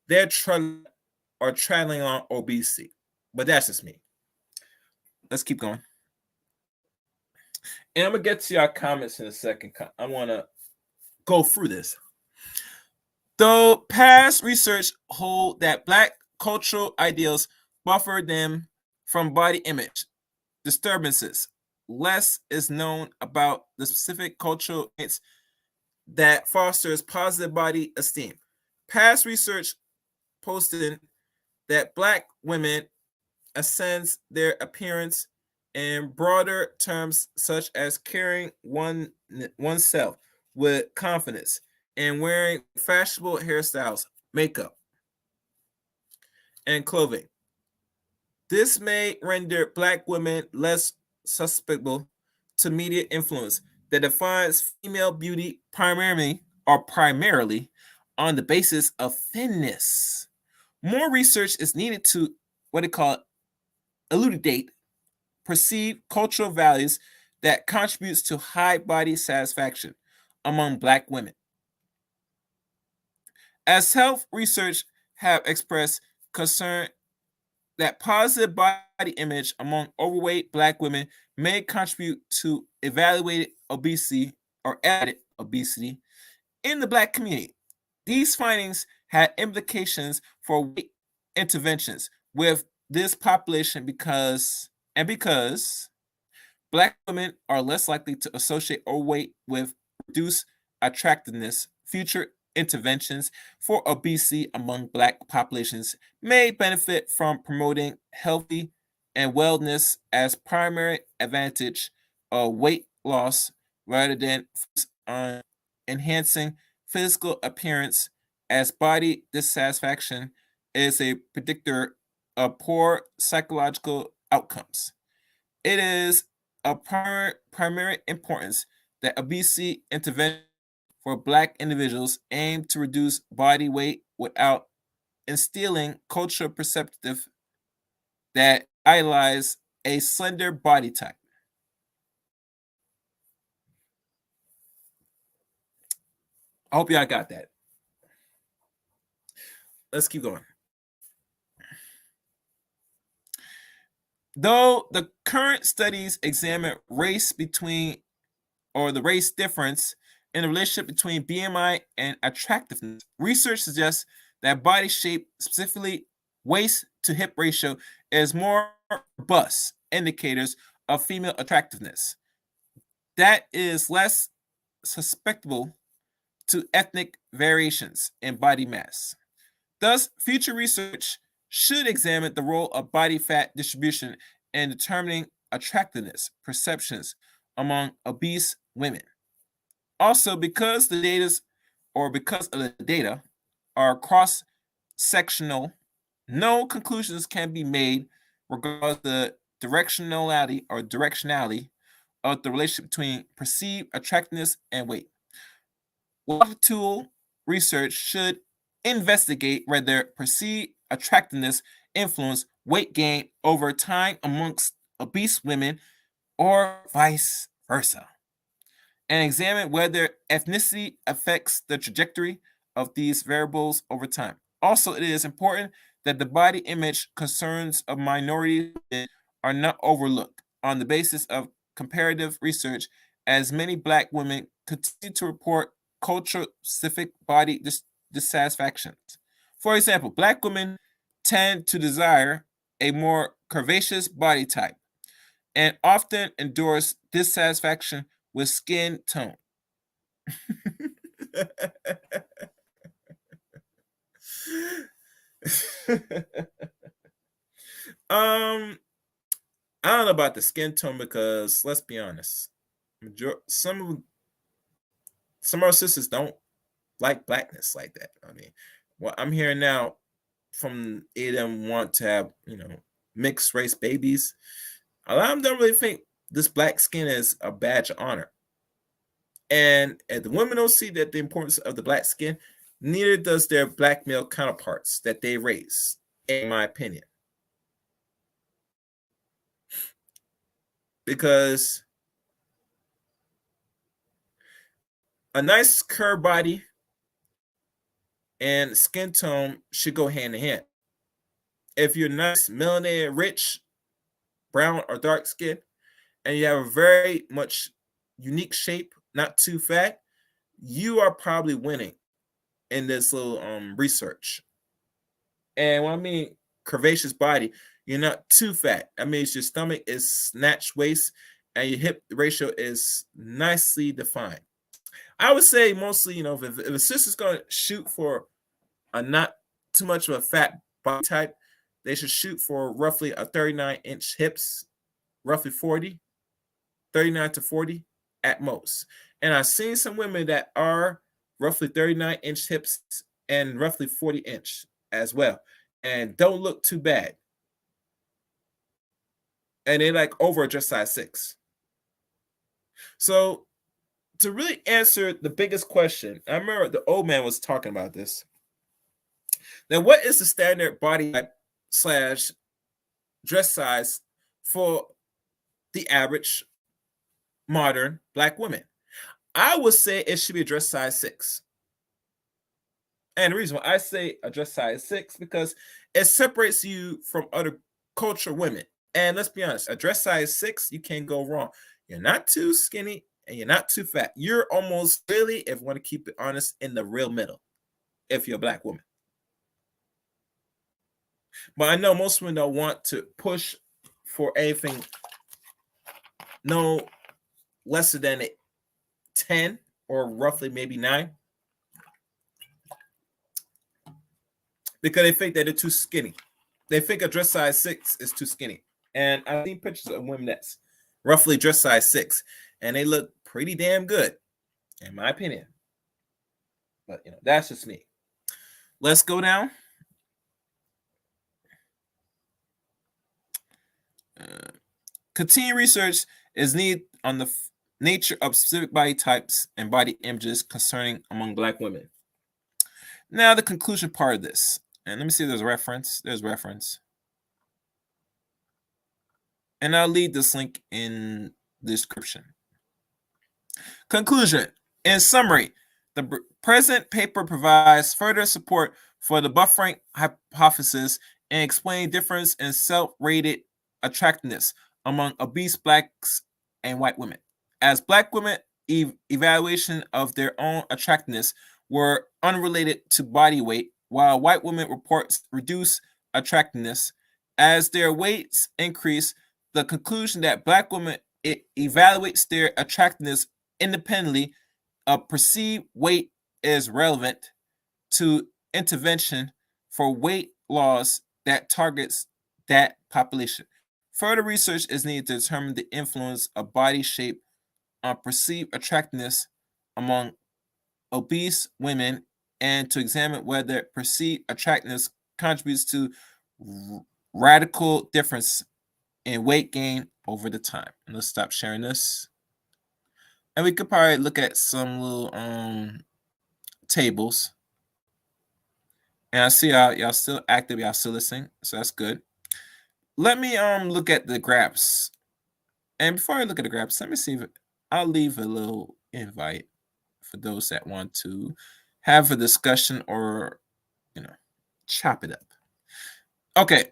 they're traveling on obesity. But that's just me. Let's keep going. And I'm going to get to your comments in a second. I want to go through this. Though past research hold that black cultural ideals buffer them from body image disturbances, less is known about the specific cultural traits that fosters positive body esteem. Past research posted that black women ascends their appearance in broader terms such as carrying oneself with confidence and wearing fashionable hairstyles, makeup, and clothing. This may render black women less susceptible to media influence that defines female beauty primarily on the basis of thinness. More research is needed to what they call elucidate perceived cultural values that contributes to high body satisfaction among black women. As health research have expressed concern that positive body image among overweight black women may contribute to evaluated obesity or added obesity in the black community. These findings had implications for weight interventions with this population because black women are less likely to associate overweight with reduced attractiveness. Future interventions for obesity among black populations may benefit from promoting healthy and wellness as primary advantage of weight loss rather than on enhancing physical appearance, as body dissatisfaction is a predictor of poor psychological outcomes. It is of primary importance that obesity intervention for Black individuals aim to reduce body weight without instilling cultural perspective that idolize a slender body type. I hope y'all got that. Let's keep going. Though the current studies examine race between or the race difference in the relationship between BMI and attractiveness, research suggests that body shape, specifically waist to hip ratio, is more robust indicators of female attractiveness. That is less susceptible to ethnic variations in body mass. Thus, future research should examine the role of body fat distribution in determining attractiveness perceptions among obese women. Also, because of the data are cross-sectional, no conclusions can be made regarding the directionality of the relationship between perceived attractiveness and weight. Longitudinal research should investigate whether perceived attractiveness influence weight gain over time amongst obese women or vice versa, and examine whether ethnicity affects the trajectory of these variables over time. Also, it is important that the body image concerns of minorities are not overlooked on the basis of comparative research, as many Black women continue to report culture-specific body dissatisfactions. For example, Black women tend to desire a more curvaceous body type and often endorse dissatisfaction with skin tone. I don't know about the skin tone because let's be honest, some of our sisters don't like blackness like that. I mean, what I'm hearing now from them want to have mixed race babies. A lot of them don't really think this black skin is a badge of honor. And if the women don't see that the importance of the black skin, neither does their black male counterparts that they raise, in my opinion. Because a nice curved body and skin tone should go hand in hand. If you're nice, melanated, rich, brown or dark skin, and you have a very much unique shape, not too fat, you are probably winning in this little research. And when I mean curvaceous body, you're not too fat. That means your stomach is snatched waist and your hip ratio is nicely defined. I would say mostly, if a sister's going to shoot for a not too much of a fat body type, they should shoot for roughly a 39-inch hips, roughly 39 to 40 at most. And I've seen some women that are roughly 39-inch hips and roughly 40-inch as well, and don't look too bad. And they like over just size 6. So to really answer the biggest question, I remember the old man was talking about this. Now, what is the standard body type / dress size for the average modern black woman? I would say it should be a dress size 6. And the reason why I say a dress size 6 because it separates you from other culture women. And let's be honest, a dress size 6, you can't go wrong. You're not too skinny and you're not too fat. You're almost really, if you want to keep it honest, in the real middle if you're a black woman. But I know most women don't want to push for anything no lesser than 10 or roughly maybe 9 because they think that they're too skinny. They think a dress size 6 is too skinny. And I've seen pictures of women that's roughly dress size 6 and they look pretty damn good, in my opinion. But that's just me. Let's go down. Continue research is needed on the nature of specific body types and body images concerning among Black women. Now, the conclusion part of this, and let me see if there's a reference. There's reference. And I'll leave this link in the description. Conclusion. In summary, the present paper provides further support for the buffering hypothesis and explaining difference in self-rated attractiveness among obese Blacks and white women. As Black women, evaluation of their own attractiveness were unrelated to body weight, while white women reports reduced attractiveness. As their weights increase, the conclusion that Black women evaluates their attractiveness independently of perceived weight is relevant to intervention for weight loss that targets that population. Further research is needed to determine the influence of body shape on perceived attractiveness among obese women and to examine whether perceived attractiveness contributes to radical difference in weight gain over the time. And let's stop sharing this. And we could probably look at some little tables. And I see y'all still active, y'all still listening, so that's good. Let me look at the graphs. And before I look at the graphs, let me see if I'll leave a little invite for those that want to have a discussion or chop it up. Okay.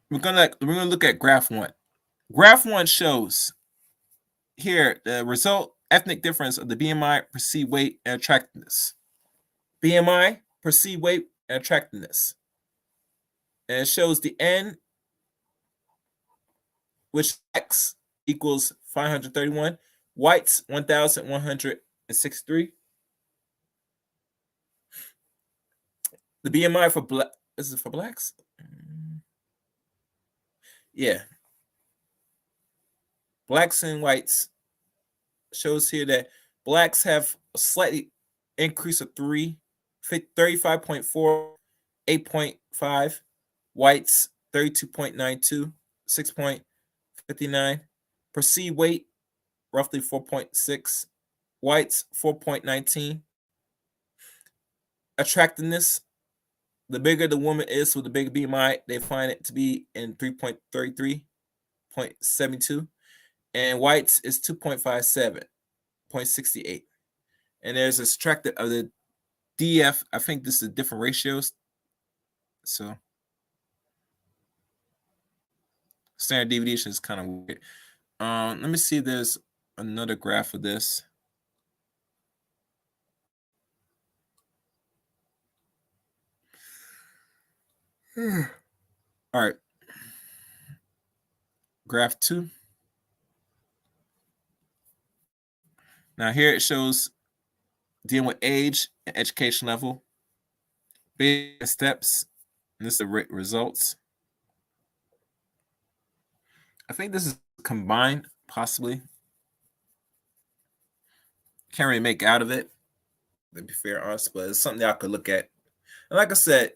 We're gonna look at graph 1. Graph 1 shows here the result ethnic difference of the BMI, perceived weight, and attractiveness. BMI, perceived weight, and attractiveness. And it shows the N, which X equals 531, whites 1,163. The BMI for black, is it for Blacks? Yeah. Blacks and whites shows here that Blacks have a slightly increase of 35.4, 8.5. Whites 32.92, 6.59. Perceived weight roughly 4.6. Whites 4.19. Attractiveness, the bigger the woman is with the bigger BMI, they find it to be in 3.33, 0.72. And whites is 2.57, 0.68. And there's a subtracted of the DF. I think this is different ratios. So standard deviation is kind of weird. Let me see if there's another graph of this. All right. Graph 2. Now here it shows dealing with age and education level, big steps, and this is the results. I think this is combined, possibly. Can't really make out of it, to be fair, honest, but it's something I could look at. And like I said,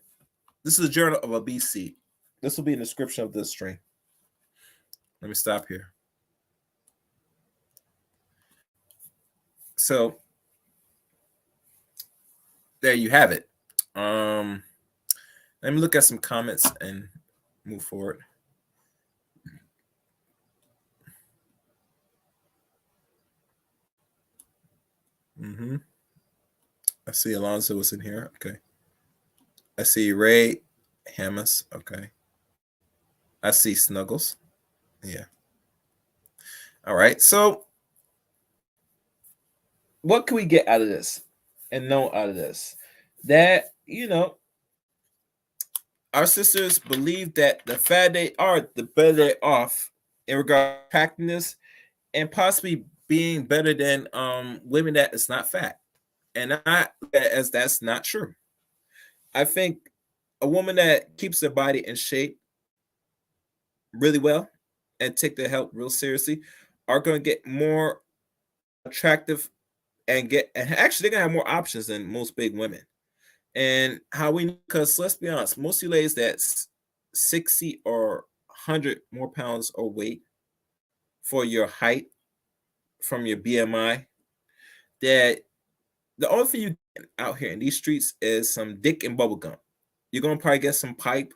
this is a journal of obesity. This will be in the description of this stream. Let me stop here. So there you have it. Let me look at some comments and move forward. I see Alonzo was in here. Okay. I see Ray Hamas. Okay. I see Snuggles. Yeah. All right. So what can we get out of this and know out of this? That, our sisters believe that the fatter they are, the better they're off in regard to attractiveness and possibly being better than women that is not fat. And I as that's not true. I think a woman that keeps their body in shape really well and take their health real seriously are going to get more attractive and actually they're gonna have more options than most big women. And how we, because let's be honest, most of you ladies that's 60 or 100 more pounds overweight for your height from your BMI, that the only thing you get out here in these streets is some dick and bubble gum. You're gonna probably get some pipe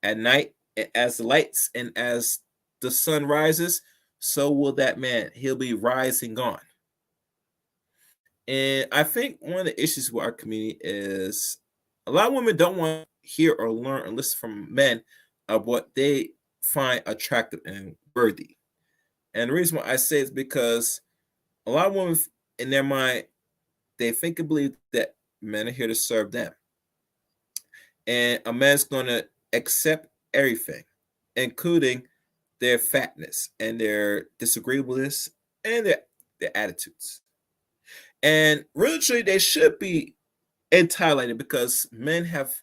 at night, and as the lights and as the sun rises, so will that man. He'll be rising on. And I think one of the issues with our community is a lot of women don't want to hear or learn or listen from men of what they find attractive and worthy. And the reason why I say it's because a lot of women in their mind, they think and believe that men are here to serve them. And a man's going to accept everything, including their fatness and their disagreeableness and their attitudes. And really, truly, they should be entitled because men have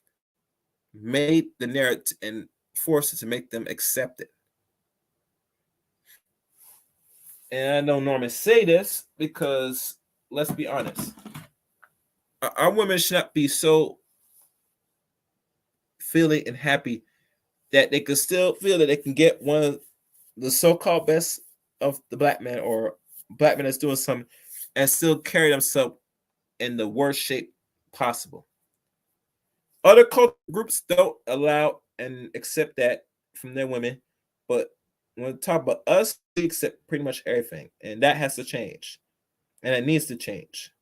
made the narrative and forced it to make them accept it. And I don't normally say this because, let's be honest, our women should not be so feeling and happy that they could still feel that they can get one of the so-called best of the black man or black man that's doing something and still carry themselves in the worst shape possible. Other culture groups don't allow and accept that from their women, but when we talk about us, we accept pretty much everything, and that has to change, and it needs to change.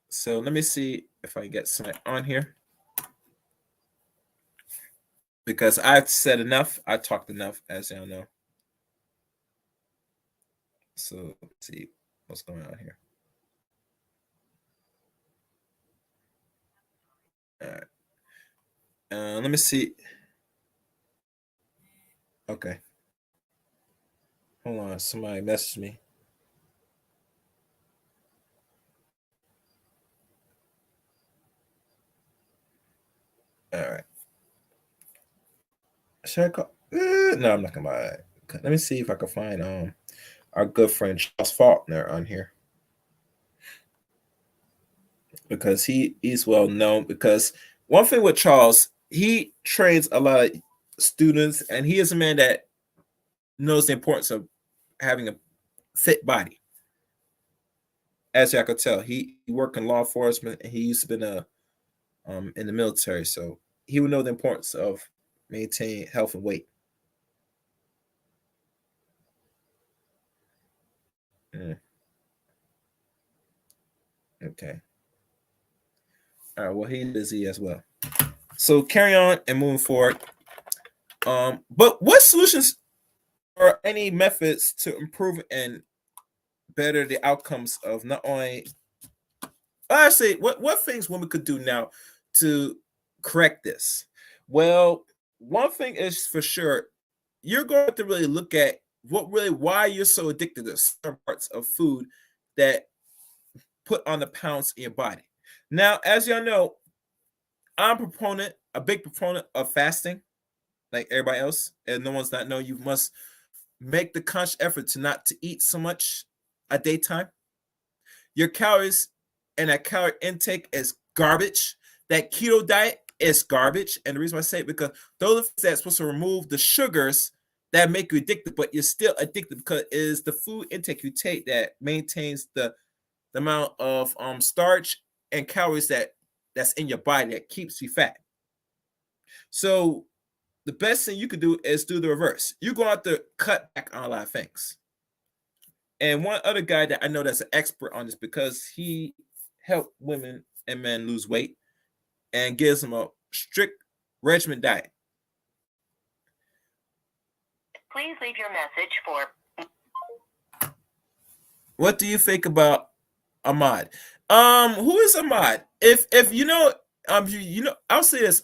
So let me see if I can get something on here, because I've said enough. I talked enough, as y'all know. So let's see what's going on here. All right. Let me see. Okay. Hold on. Somebody messaged me. All right. Should I call? No, I'm not gonna buy it. Let me see if I can find our good friend Charles Faulkner on here, because he's well known. Because one thing with Charles, he trains a lot of students, and he is a man that knows the importance of having a fit body. As I could tell, he worked in law enforcement, and he used to be in the military, so he would know the importance of maintaining health and weight. Mm. Okay. All right. Well, he's busy as well. So carry on and moving forward. But what solutions or any methods to improve and better the outcomes of not only, I say, what things women could do now to correct this? Well, one thing is for sure, you're going to really look at why you're so addicted to certain parts of food that put on the pounds in your body. Now, as y'all know, a big proponent of fasting, like everybody else, and no one's not know you must make the conscious effort to not to eat so much a daytime. Your calories and that calorie intake is garbage. That keto diet is garbage. And the reason why I say it, because those are things that's supposed to remove the sugars that make you addicted, but you're still addicted because it is the food intake you take that maintains the amount of starch and calories that's in your body that keeps you fat. So the best thing you could do is do the reverse. You're going to have to cut back on a lot of things. And one other guy that I know that's an expert on this, because he helped women and men lose weight and gives them a strict regimen diet. Please leave your message for. What do you think about Ahmad? Who is Ahmad? If you know, I'll say this,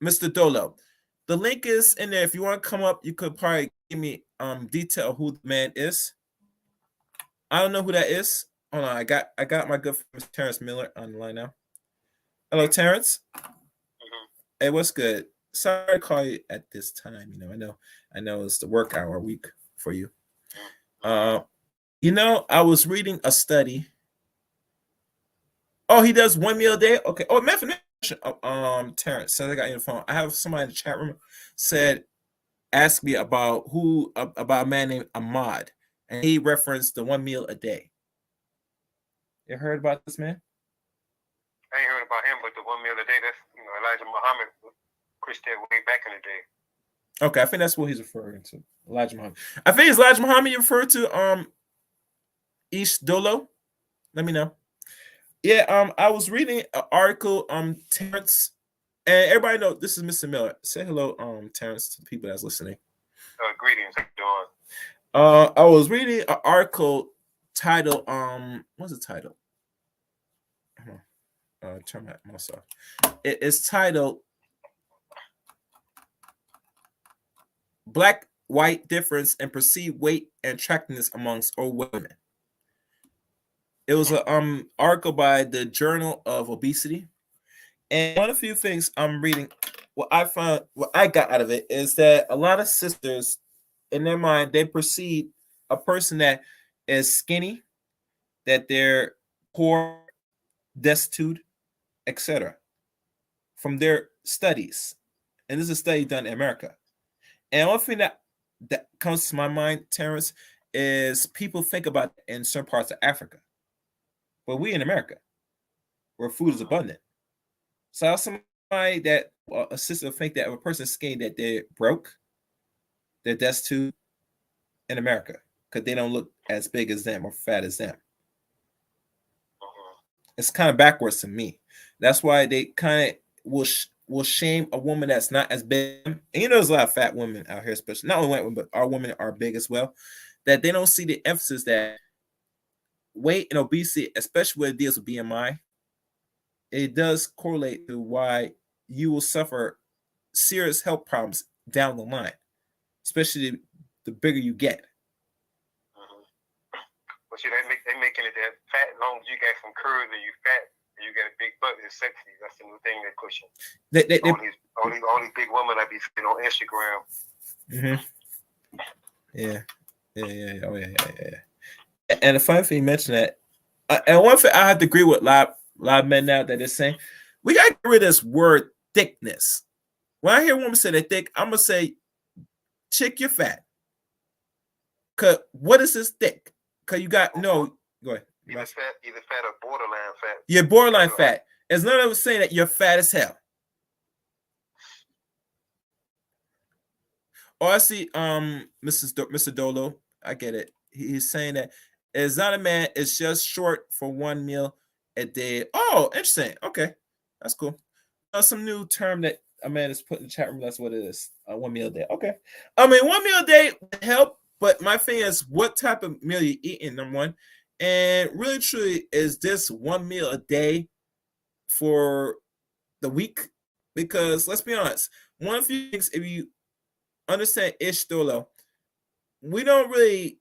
Mr. Dolo. The link is in there. If you want to come up, you could probably give me detail who the man is. I don't know who that is. Hold on, I got my good friend Terrence Miller on the line now. Hello, Terrence. Mm-hmm. Hey, what's good? Sorry to call you at this time. I know it's the work hour week for you. You know, I was reading a study. Oh, he does 1 meal a day. Okay. Oh, Methodist. Terrence said I got your phone. I have somebody in the chat room said ask me about about a man named Ahmad, and he referenced the 1 meal a day. You heard about this man? I ain't heard about him, but the 1 meal a day, that's Elijah Muhammad preached that way back in the day. Okay, I think that's what he's referring to. Elijah Muhammad. I think it's Elijah Muhammad you referred to. Ish Dolo. Let me know. Yeah, I was reading an article, Terrence, and everybody know this is Mr. Miller. Say hello, Terrence, to the people that's listening. Greetings, how you doing? I was reading an article titled, what's the title? Turn my mouse off. It's titled Black White Difference in Perceived Weight and Attractiveness Amongst Overweight Women. It was an article by the Journal of Obesity. And one of the few things I'm reading, what I got out of it is that a lot of sisters, in their mind, they perceive a person that is skinny, that they're poor, destitute, etc. from their studies. And this is a study done in America. And one thing that comes to my mind, Terrence, is people think about it in certain parts of Africa. But we in America, where food is abundant. So somebody that a sister think that if a person's skinny, that they're broke, they're destitute in America because they don't look as big as them or fat as them. It's kind of backwards to me. That's why they kind of will shame a woman that's not as big. And there's a lot of fat women out here, especially not only white women, but our women are big as well. That they don't see the emphasis that weight and obesity, especially when it deals with BMI, it does correlate to why you will suffer serious health problems down the line, especially the bigger you get. Well, see, they making it that fat, as long as you got some curves and you fat and you got a big butt, it's sexy. That's the new thing they're pushing. All these big women I be seeing on Instagram. Mm-hmm. Yeah. Oh yeah. And the funny thing you mentioned that, and one thing I have to agree with a lot of men now that they're saying, we got to get rid of this word thickness. When I hear a woman say they're thick, I'm gonna say, chick, you're fat. Cause what is this thick? Cause you got no. Go ahead. Either fat or borderline fat. You're borderline fat. It's none of us saying that you're fat as hell. Oh, I see. Mr. Dolo, I get it. He's saying that it's not a man. It's just short for 1 meal a day. Oh, interesting. Okay, that's cool. Some new term that a man is put in the chat room. That's what it is. 1 meal a day. Okay. I mean, 1 meal a day would help, but my thing is, what type of meal you eating? Number one, and really, truly, is this 1 meal a day for the week? Because let's be honest, one of the things, if you understand Ish Dolo, we don't really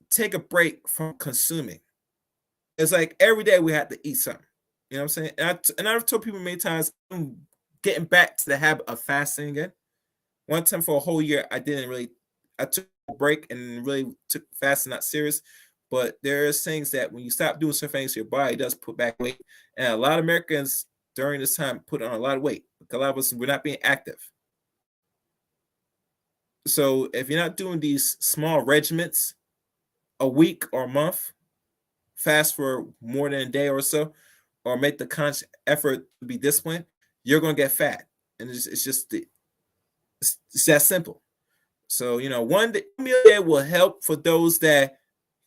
take a break from consuming. It's like every day we have to eat something. You know what I'm saying? And I've told people many times, I'm getting back to the habit of fasting again. One time for a whole year, I took a break and really took fasting not serious. But there's things that when you stop doing certain things, your body does put back weight. And a lot of Americans during this time put on a lot of weight. Because a lot of us, we're not being active. So if you're not doing these small regiments a week or a month, fast for more than a day or so, or make the conscious effort to be disciplined, you're going to get fat. And it's just it's that simple. So, 1 meal a day will help for those that,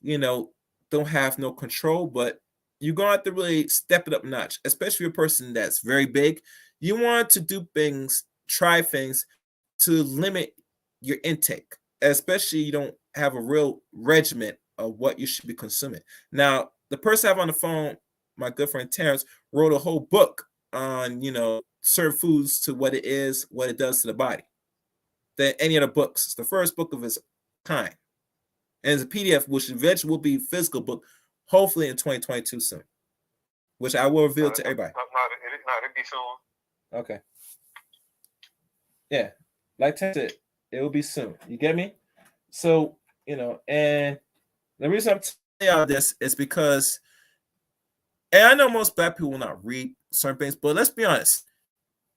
don't have no control, but you're going to have to really step it up a notch, especially a person that's very big. You want to do things, try things to limit your intake, especially you don't have a real regimen of what you should be consuming. Now, the person I have on the phone, my good friend Terrence, wrote a whole book on, certain foods to what it is, what it does to the body, than any other books. It's the first book of its kind. And it's a PDF, which eventually will be a physical book, hopefully in 2022 soon, which I will reveal to everybody. It'll be soon. Okay. Yeah. Like I said, it will be soon. You get me? So, and the reason I'm all this is because, and I know most black people will not read certain things, but let's be honest.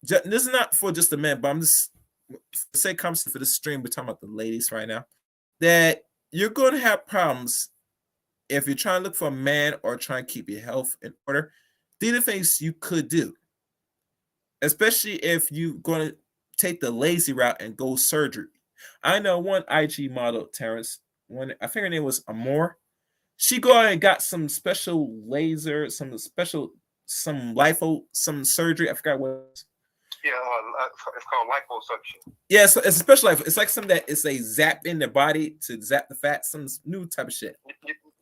This is not for just the men, but I'm just for the sake of for this stream, we're talking about the ladies right now. That you're going to have problems if you're trying to look for a man or trying to keep your health in order. These are things you could do, especially if you're going to take the lazy route and go surgery. I know one IG model, Terrence, I think her name was Amore. She go out and got some special laser, some surgery. I forgot what it was. Yeah, it's called liposuction. Yeah, so it's a special life. It's like something that is a zap in the body to zap the fat, some new type of shit.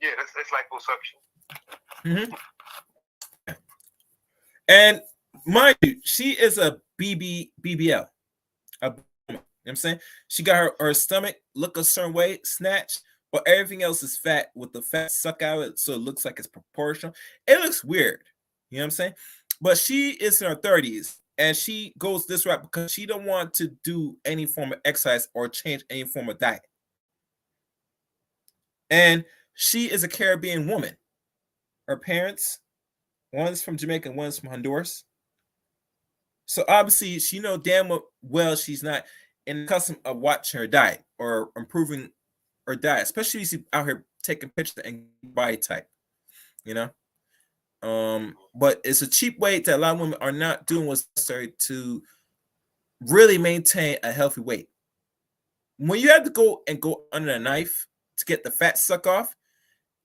Yeah, that's liposuction. Mm-hmm. And mind you, she is a BBL. You know what I'm saying? She got her stomach look a certain way, snatch, but everything else is fat with the fat suck out of it, so it looks like it's proportional. It looks weird. You know what I'm saying? But she is in her 30s, and she goes this route because she don't want to do any form of exercise or change any form of diet. And she is a Caribbean woman. Her parents, one's from Jamaica and one's from Honduras. So obviously, she know damn well she's not in the custom of watching her diet or improving her diet, especially if she's out here taking pictures and body type, you know. But it's a cheap way that a lot of women are not doing what's necessary to really maintain a healthy weight. When you have to go under a knife to get the fat suck off,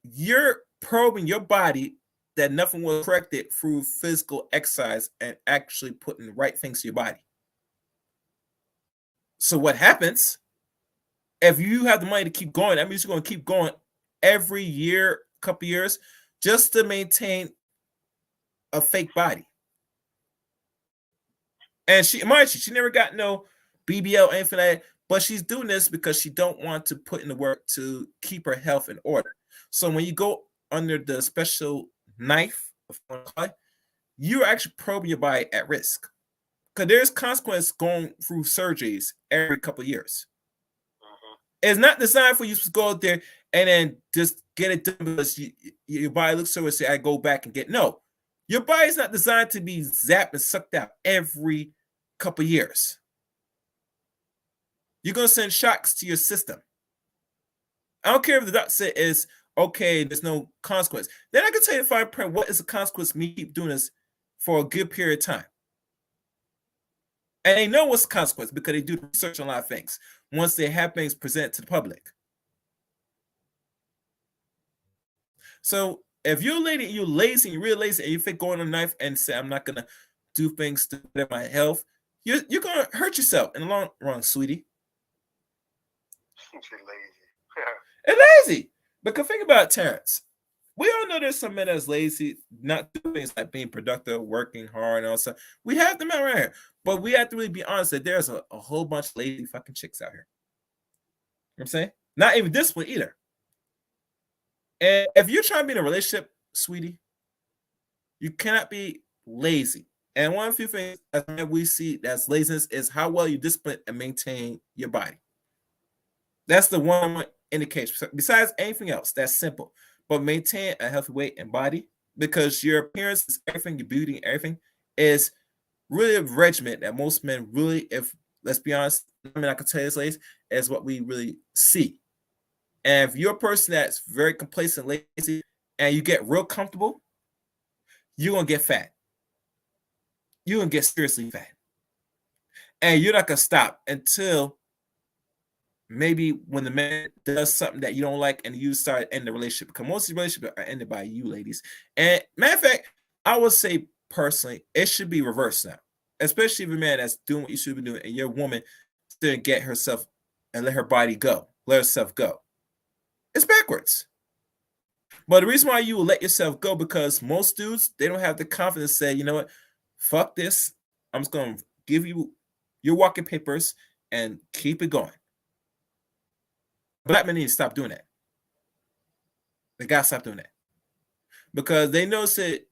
you're probing your body that nothing was corrected through physical exercise and actually putting the right things to your body. So what happens if you have the money to keep going? That means you're going to keep going every year, couple years, just to maintain a fake body. And she never got no BBL or anything like that, but she's doing this because she don't want to put in the work to keep her health in order. So when you go under the special knife, you're actually probing your body at risk. Because there's consequences going through surgeries every couple of years. It's not designed for you to go out there and then just get it done because your body looks so say I go back and get no. Your body's not designed to be zapped and sucked out every couple of years. You're gonna send shocks to your system. I don't care if the doctor said is okay, there's no consequence. Then I can tell you in fine print what is the consequence of me keep doing this for a good period of time. And they know what's the consequence because they do research on a lot of things once they have things presented to the public. So if you're a lady, you're lazy, you're real lazy, and you think going on a knife and say, I'm not going to do things to better my health, you're going to hurt yourself in the long run, sweetie. She's lazy. It's lazy. Because think about it, Terrence. We all know there's some men that's lazy, not doing things like being productive, working hard, and all stuff. We have them around here. But we have to really be honest that there's a whole bunch of lazy fucking chicks out here. You know what I'm saying? Not even this one either. And if you're trying to be in a relationship, sweetie, you cannot be lazy. And one of the few things that we see that's laziness is how well you discipline and maintain your body. That's the one indication. Besides anything else, that's simple. But maintain a healthy weight and body because your appearance is everything, your beauty and everything is really a regimen that most men really, if let's be honest, I mean, I can tell you this, ladies, is what we really see. And if you're a person that's very complacent, lazy, and you get real comfortable, you're going to get fat. You're going to get seriously fat. And you're not going to stop until maybe when the man does something that you don't like and you start ending the relationship. Because most of the relationships are ended by you, ladies. And matter of fact, I would say personally, it should be reversed now. Especially if a man that's doing what you should be doing and your woman didn't get herself and let her body go. Let herself go. It's backwards. But the reason why you will let yourself go because most dudes, they don't have the confidence to say, you know what, fuck this. I'm just going to give you your walking papers and keep it going. Black men need to stop doing that. They got to stop doing that. Because they know that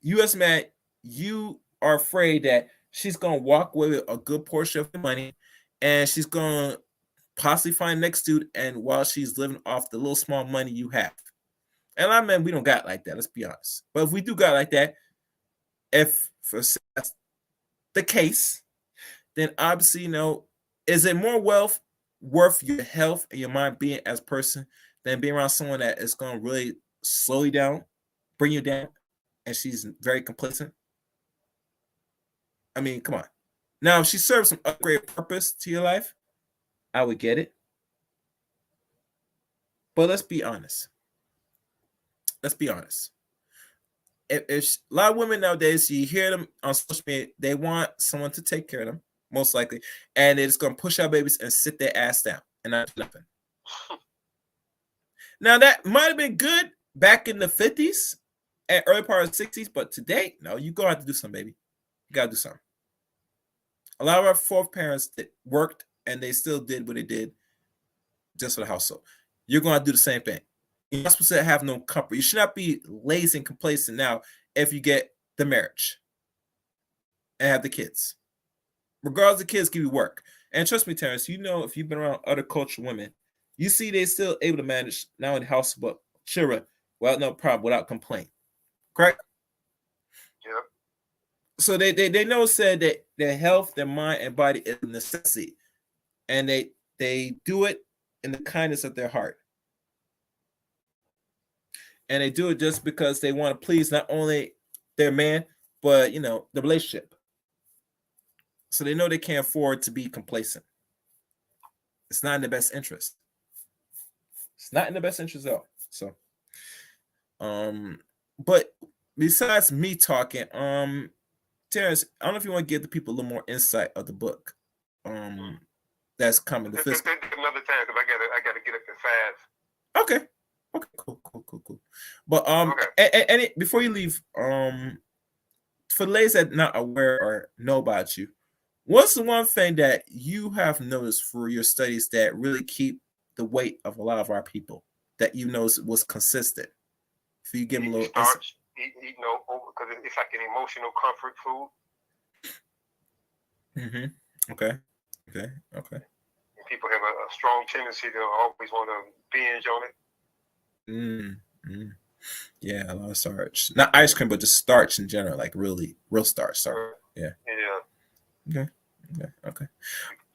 you as a man, you are afraid that she's going to walk away with a good portion of the money and she's going to possibly find next dude, and while she's living off the little small money you have. And I mean, we don't got like that, let's be honest. But if we do got like that, if for that's the case, then obviously, you know, is it more wealth worth your health and your mind being as a person than being around someone that is going to really slow you down, bring you down, and she's very complacent? I mean, come on. Now, if she serves some upgrade purpose to your life, I would get it. But let's be honest. Let's be honest. If a lot of women nowadays, you hear them on social media, they want someone to take care of them, most likely, and they're just going to push out babies and sit their ass down and not do nothing. Now, that might have been good back in the 50s and early part of the 60s, but today, no, you're going to have to do something, baby. You got to do something. A lot of our foreparents that worked and they still did what they did just for the household. You're going to do the same thing. You're not supposed to have no comfort. You should not be lazy and complacent now if you get the marriage and have the kids. Regardless, the kids give you work. And trust me, Terrence, you know, if you've been around other cultural women, you see they're still able to manage not only the house, but children without no problem, without complaint. Correct? Yep. So they know said that their health, their mind, and body is a necessity. And they do it in the kindness of their heart. And they do it just because they want to please not only their man, but, you know, the relationship. So they know they can't afford to be complacent. It's not in the best interest. It's not in the best interest at all. So, but besides me talking, Terrence, I don't know if you want to give the people a little more insight of the book. That's coming. The another time because I gotta get up at 5. Okay. Okay, cool. But and before you leave, for the ladies that not aware or know about you, what's the one thing that you have noticed for your studies that really keep the weight of a lot of our people that you noticed was consistent? If you give them a little starch, eat no over because it's like an emotional comfort food. Okay. And people have a strong tendency to always want to binge on it. Yeah, a lot of starch. Not ice cream, but just starch in general, like really real starch. Yeah. Okay. The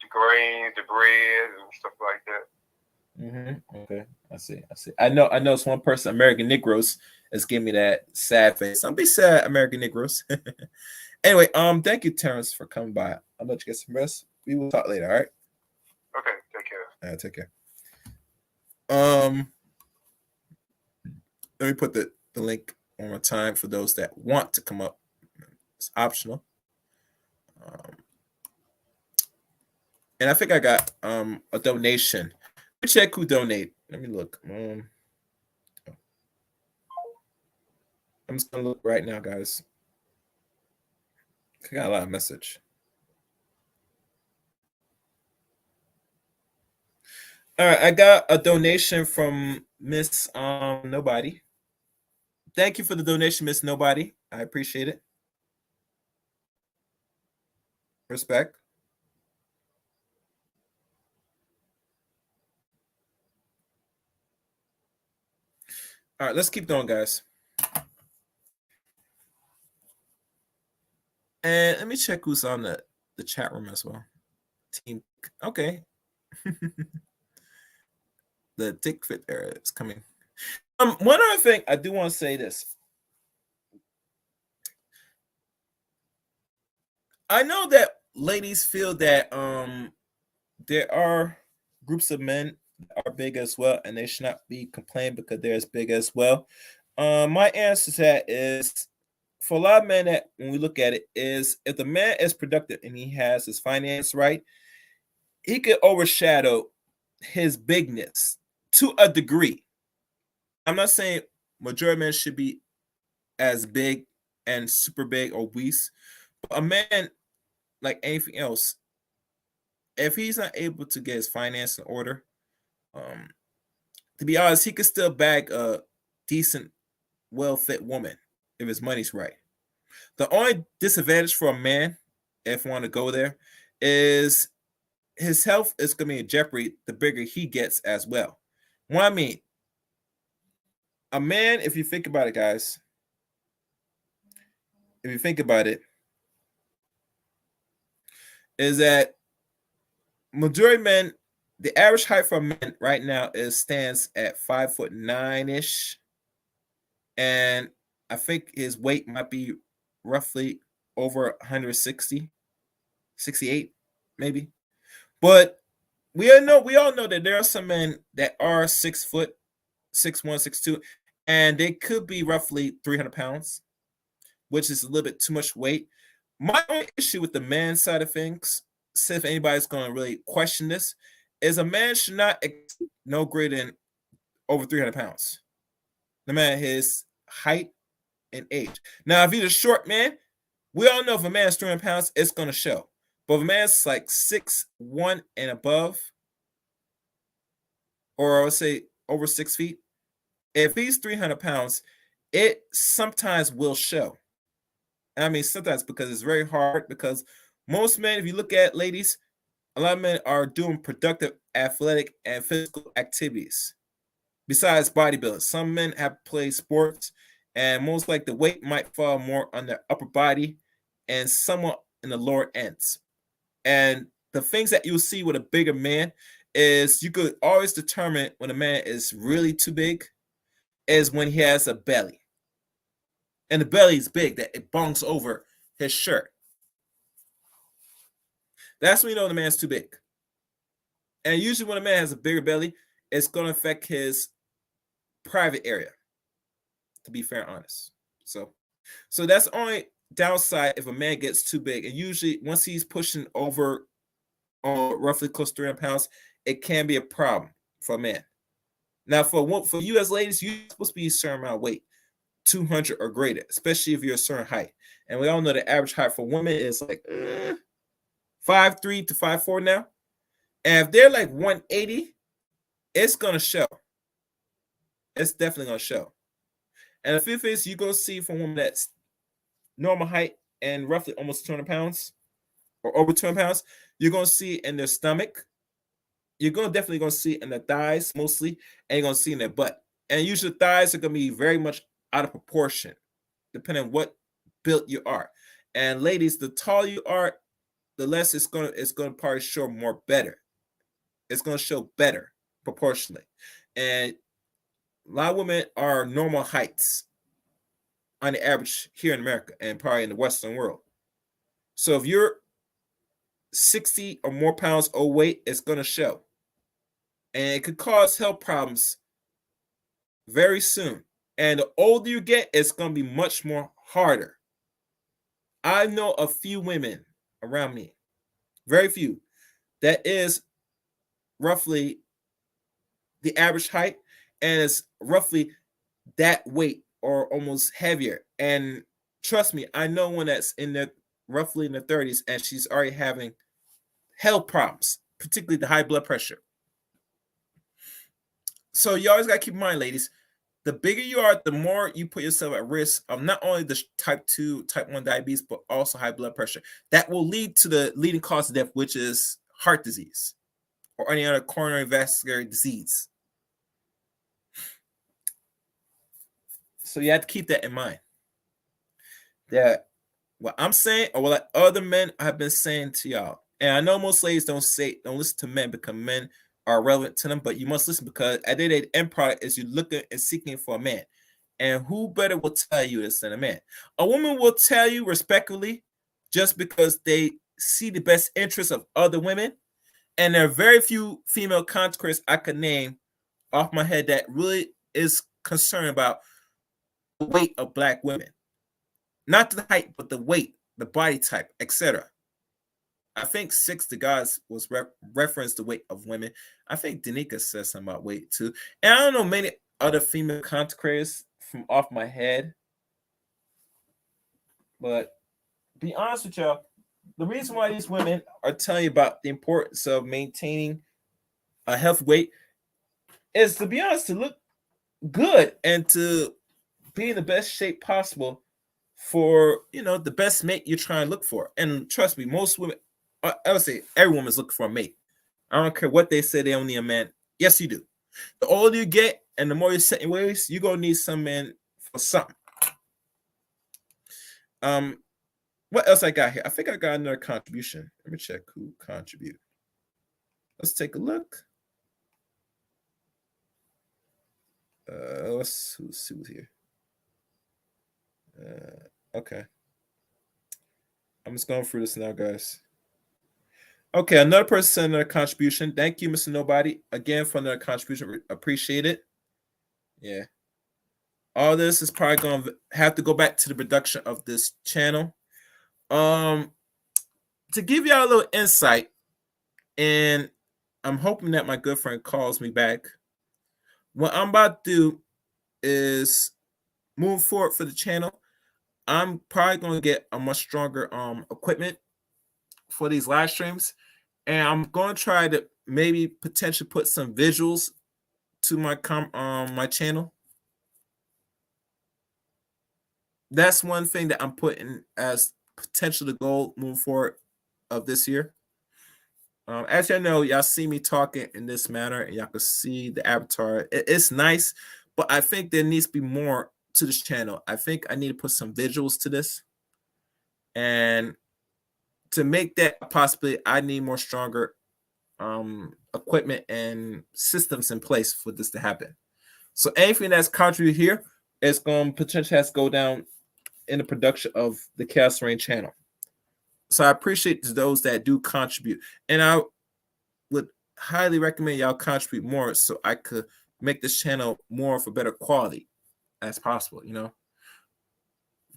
grains, the bread, and stuff like that. Okay. I see. I know it's one person, American Negroes, is giving me that sad face. Don't be sad, American Negroes. Anyway, thank you, Terrence, for coming by. I'll let you get some rest. We will talk later, all right? Okay, take care. All right, take care. Let me put the link one more time for those that want to come up. It's optional. And I think I got a donation. Let me check who donate. Let me look. I'm just gonna look right now, guys. I got a lot of message. All right, I got a donation from Miss Nobody. Thank you for the donation, Miss Nobody. I appreciate it. Respect. All right, let's keep going, guys. And let me check who's on the chat room as well. Team, okay. The Tick Fit era is coming. One other thing, I do want to say this. I know that ladies feel that there are groups of men that are big as well, and they should not be complained because they're as big as well. My answer to that is, for a lot of men, that when we look at it, is if the man is productive and he has his finance right, he could overshadow his bigness to a degree. I'm not saying majority of men should be as big and super big or obese, but a man, like anything else, if he's not able to get his finance in order, to be honest, he could still bag a decent, well-fit woman if his money's right. The only disadvantage for a man, if you want to go there, is his health is going to be in jeopardy the bigger he gets as well. What I mean, a man, if you think about it, guys, if you think about it, is that majority of men, the average height for men right now stands at 5'9" and I think his weight might be roughly over 160, 68, maybe. But we all know that there are some men that are 6 foot, 6'1", 6'2", and they could be roughly 300 pounds, which is a little bit too much weight. My only issue with the man side of things, see if anybody's going to really question this, is a man should not no greater than over 300 pounds, no matter his height and age. Now, if he's a short man, we all know if a man's 300 pounds, it's going to show. But if a man's like 6'1" and above, or I would say over 6 feet, if he's 300 pounds, it sometimes will show. And I mean, sometimes because it's very hard, because most men, if you look at ladies, a lot of men are doing productive athletic and physical activities besides bodybuilding. Some men have played sports, and most like the weight might fall more on the upper body and somewhat in the lower ends. And the things that you'll see with a bigger man is you could always determine when a man is really too big is when he has a belly. And the belly is big, that it bonks over his shirt. That's when you know the man's too big. And usually when a man has a bigger belly, it's going to affect his private area, to be fair and honest. So that's the only downside if a man gets too big. And usually once he's pushing over roughly close to 300 pounds, it can be a problem for a man. Now, for you as ladies, you're supposed to be a certain amount of weight, 200 or greater, especially if you're a certain height. And we all know the average height for women is like 5'3" to 5'4" now. And if they're like 180, it's going to show. It's definitely going to show. And the fifth is you're going to see from a woman that's normal height and roughly almost 200 pounds or over 200 pounds, you're going to see in their stomach. You're definitely going to see in the thighs mostly, and you're going to see in their butt. And usually the thighs are going to be very much out of proportion, depending on what built you are. And ladies, the taller you are, the less it's going to probably show more better. It's going to show better proportionally. And a lot of women are normal heights on the average here in America and probably in the Western world. So if you're 60 or more pounds overweight, it's going to show. And it could cause health problems very soon. And the older you get, it's going to be much more harder. I know a few women around me, very few, that is roughly the average height and it's roughly that weight or almost heavier. And trust me, I know one that's roughly in the 30s and she's already having health problems, particularly the high blood pressure. So you always got to keep in mind, ladies, the bigger you are, the more you put yourself at risk of not only the type 2, type 1 diabetes, but also high blood pressure. That will lead to the leading cause of death, which is heart disease or any other coronary vascular disease. So you have to keep that in mind. That what I'm saying or what other men have been saying to y'all, and I know most ladies don't listen to men because men are relevant to them, but you must listen because at the end product is you looking and seeking for a man. And who better will tell you this than a man? A woman will tell you respectfully just because they see the best interests of other women. And there are very few female content creators I could name off my head that really is concerned about the weight of Black women. Not the height, but the weight, the body type, etc. I think 6 to Gods was referenced the weight of women. I think Danica said something about weight too. And I don't know many other female content creators from off my head. But be honest with y'all, the reason why these women are telling you about the importance of maintaining a healthy weight is, to be honest, to look good and to be in the best shape possible for, the best mate you're trying to look for. And trust me, most women, I would say every woman's looking for a mate. I don't care what they say they don't need a man. Yes, you do. The older you get and the more you set your ways, you're gonna need some man for something. What else I got here? I think I got another contribution. Let me check who contributed. Let's take a look. Let's see who's here. Okay. I'm just going through this now, guys. Okay, another person sent another contribution. Thank you, Mr. Nobody, again for another contribution. Appreciate it. Yeah. All this is probably going to have to go back to the production of this channel. To give y'all a little insight, and I'm hoping that my good friend calls me back. What I'm about to do is move forward for the channel. I'm probably going to get a much stronger equipment for these live streams, and I'm going to try to maybe potentially put some visuals to my my channel. That's one thing that I'm putting as potential the goal moving forward of this year. As y'all know, y'all see me talking in this manner, and y'all can see the avatar. It's nice, but I think there needs to be more to this channel. I think I need to put some visuals to this, and to make that a possibility, I need more stronger equipment and systems in place for this to happen. So anything that's contributed here is going to potentially has to go down in the production of the Chaos Reign channel. So I appreciate those that do contribute, and I would highly recommend y'all contribute more so I could make this channel more of a better quality as possible. You know,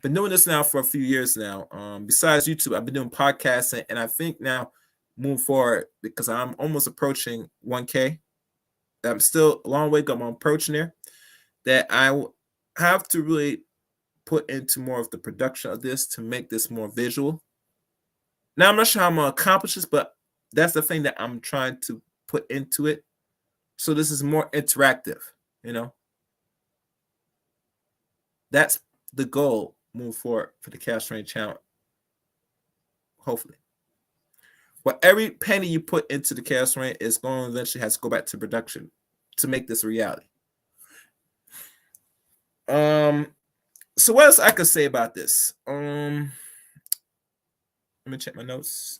been doing this now for a few years now. Besides YouTube, I've been doing podcasting, and I think now move forward because I'm almost approaching 1K. I'm still a long way to go. I'm approaching there. That I have to really put into more of the production of this to make this more visual. Now, I'm not sure how I'm going to accomplish this, but that's the thing that I'm trying to put into it. So this is more interactive, you know. That's the goal move forward for the Chaos Reign channel. Hopefully. But every penny you put into the Chaos Reign is going to eventually have to go back to production to make this a reality. So what else I could say about this? Let me check my notes.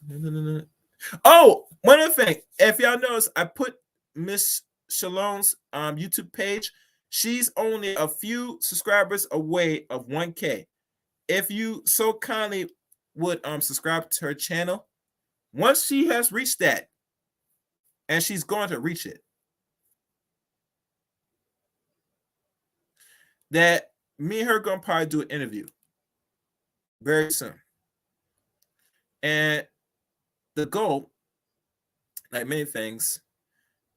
Oh, one other thing. If y'all notice, I put Miss Shalom's YouTube page. She's only a few subscribers away of 1K. If you so kindly would subscribe to her channel, once she has reached that, and she's going to reach it, that me and her gonna probably do an interview very soon. And the goal, like many things,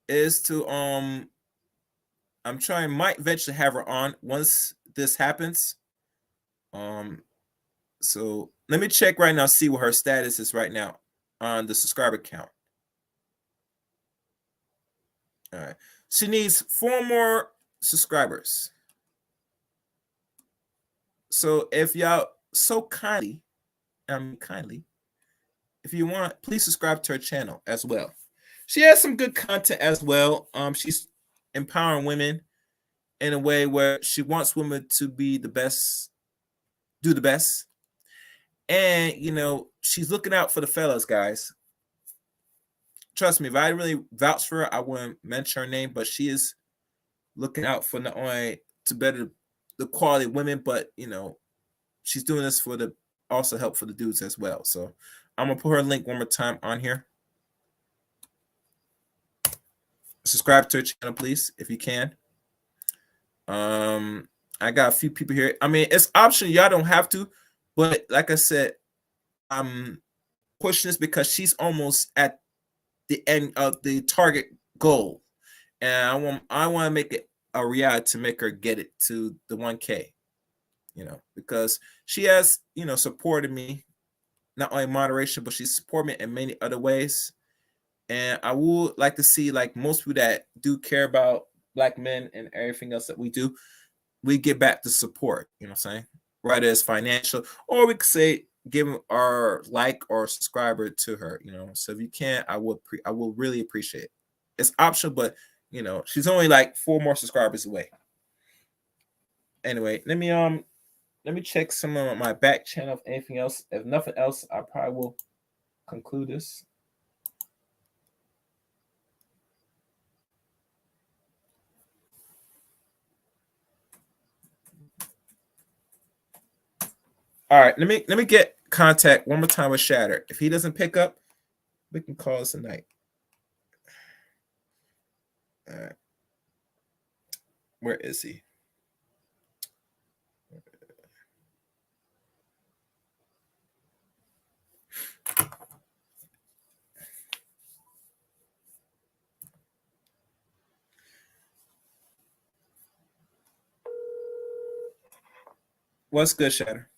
is to I'm trying, might eventually have her on once this happens. So let me check right now, see what her status is right now on the subscriber count. All right, she needs 4 more subscribers. So if y'all so kindly, if you want, please subscribe to her channel as well. She has some good content as well. She's empowering women in a way where she wants women to be the best, do the best. And, you know, she's looking out for the fellas, guys. Trust me, if I really vouch for her, I wouldn't mention her name, but she is looking out for not only to better the quality of women, but, you know, she's doing this for the also help for the dudes as well. So I'm going to put her link one more time on here. Subscribe to her channel, please, if you can. I got a few people here. I mean, it's optional. Y'all don't have to. But like I said, I'm pushing this because she's almost at the end of the target goal. And I want to make it a reality to make her get it to the 1K. You know, because she has, you know, supported me, not only moderation, but she's supported me in many other ways. And I would like to see, like most people that do care about Black men and everything else that we do, we get back to support, you know what I'm saying? Whether it's financial, or we could say giving our like or subscriber to her. So if you can, I will really appreciate it. It's optional, but she's only like 4 more subscribers away. Anyway, let me check some of my back channel. If anything else, if nothing else, I probably will conclude this. All right, let me get contact one more time with Shatter. If he doesn't pick up, we can call us tonight. All right. Where is he? What's good, Shatter?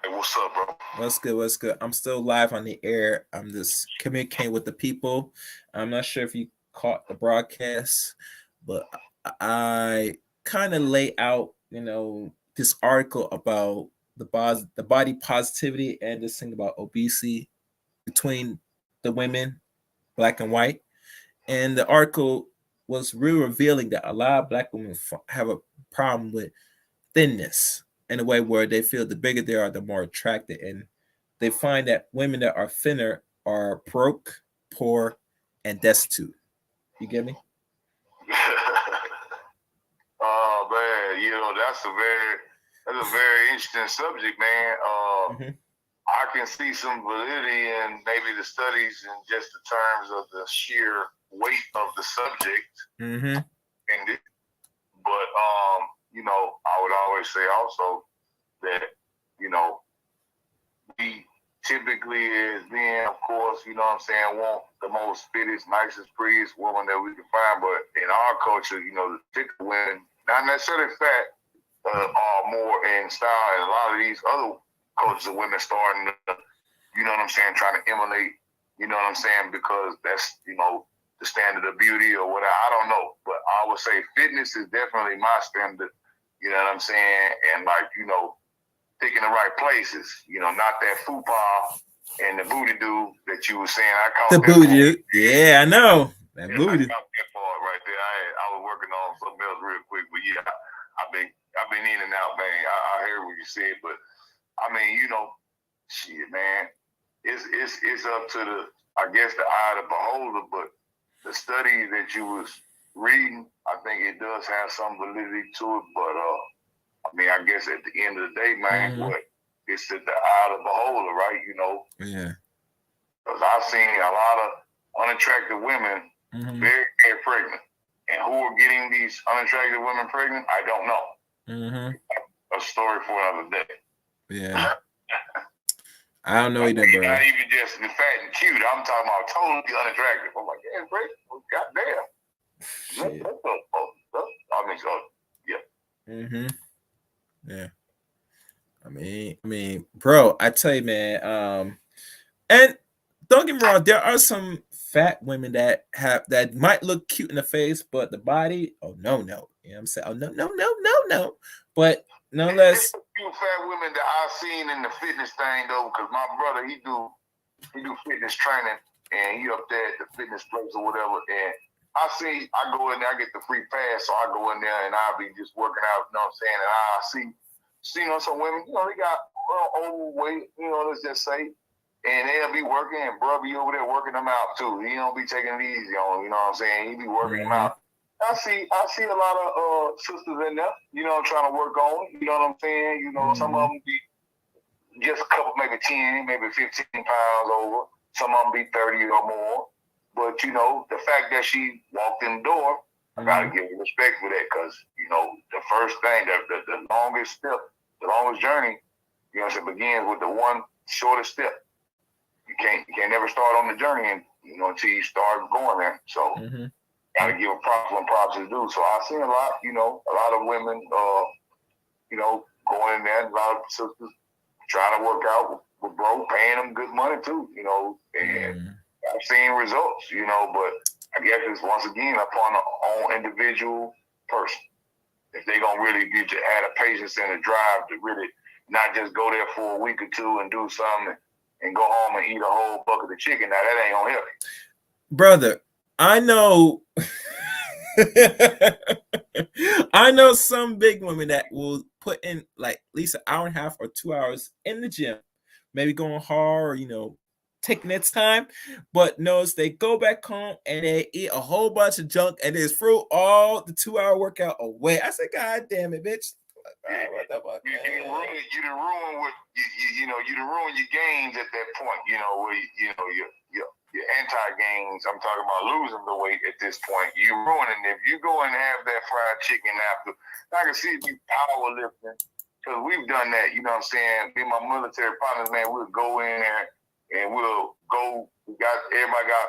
Hey, what's up, bro? What's good? I'm still live on the air. I'm just communicating with the people. I'm not sure if you caught the broadcast, but I kind of lay out, this article about the body positivity and this thing about obesity between the women, black and white. And the article was really revealing that a lot of black women have a problem with thinness in a way where they feel the bigger they are, the more attractive. And they find that women that are thinner are broke, poor, and destitute. You get me? Oh man, that's a very interesting subject, man. I can see some validity in maybe the studies in just the terms of the sheer weight of the subject. And but I would always say also that, we typically as men, of course, want the most fittest, nicest, prettiest woman that we can find. But in our culture, the thicker women, not necessarily fat, are more in style. And a lot of these other cultures of women starting to, trying to emulate, because that's, the standard of beauty or whatever. I don't know. But I would say fitness is definitely my standard, and picking the right places, not that fupa and the booty do that you were saying. I caught the that booty. Yeah, I know. That booty. I caught that part right there. I was working on something else real quick, but yeah, I've been in and out, man. I heard what you said, but I mean, shit, man, it's up to the eye of the beholder, but the study that you was reading, I think it does have some validity to it, but I guess at the end of the day, man, it's at the eye of the beholder, right? Yeah. Because I've seen a lot of unattractive women very, very pregnant. And who are getting these unattractive women pregnant, I don't know. A story for another day. Yeah. I don't know either, bro. Not even just the fat and cute. I'm talking about totally unattractive. I'm like, yeah, great. Goddamn. Yeah. Yeah. I mean, bro, I tell you, man. And don't get me wrong, there are some fat women that might look cute in the face, but the body, oh no. You know what I'm saying? Oh no. But nonetheless, there's a few fat women that I've seen in the fitness thing though, because my brother he do fitness training and he up there at the fitness place or whatever, and I go in there, I get the free pass, so I go in there and I'll be just working out, you know what I'm saying? And I see some women, they got overweight, let's just say, and they'll be working, and bro be over there working them out too. He don't be taking it easy on, you know what I'm saying? He be working them out. I see a lot of sisters in there, trying to work on, you know what I'm saying? Some of them be just a couple, maybe 10, maybe 15 pounds over. Some of them be 30 or more. But, the fact that she walked in the door, I got to give her respect for that because, the first thing, the longest step, the longest journey, it begins with the one shortest step. You can't never start on the journey until you start going there. So, got to give her props when props is due. So, I see a lot, a lot of women, going in there, a lot of sisters trying to work out with bro, paying them good money too, and I've seen results, but I guess it's once again upon the own individual person. If they gonna really have the patience and the drive to really, not just go there for a week or two and do something and go home and eat a whole bucket of chicken. Now that ain't gonna help you. Brother, I know I know some big women that will put in like at least an hour and a half or 2 hours in the gym, maybe going hard or taking their time, but knows they go back home and they eat a whole bunch of junk and there's fruit all the 2 hour workout away. I said, God damn it, bitch. What the fuck? You done ruin what you done ruin your gains at that point. Where your anti-gains. I'm talking about losing the weight at this point. You ruining it. If you go and have that fried chicken after, I can see you powerlifting because we've done that. You know what I'm saying? Me and my military partners, man, we'll go in there and we'll go. Everybody got,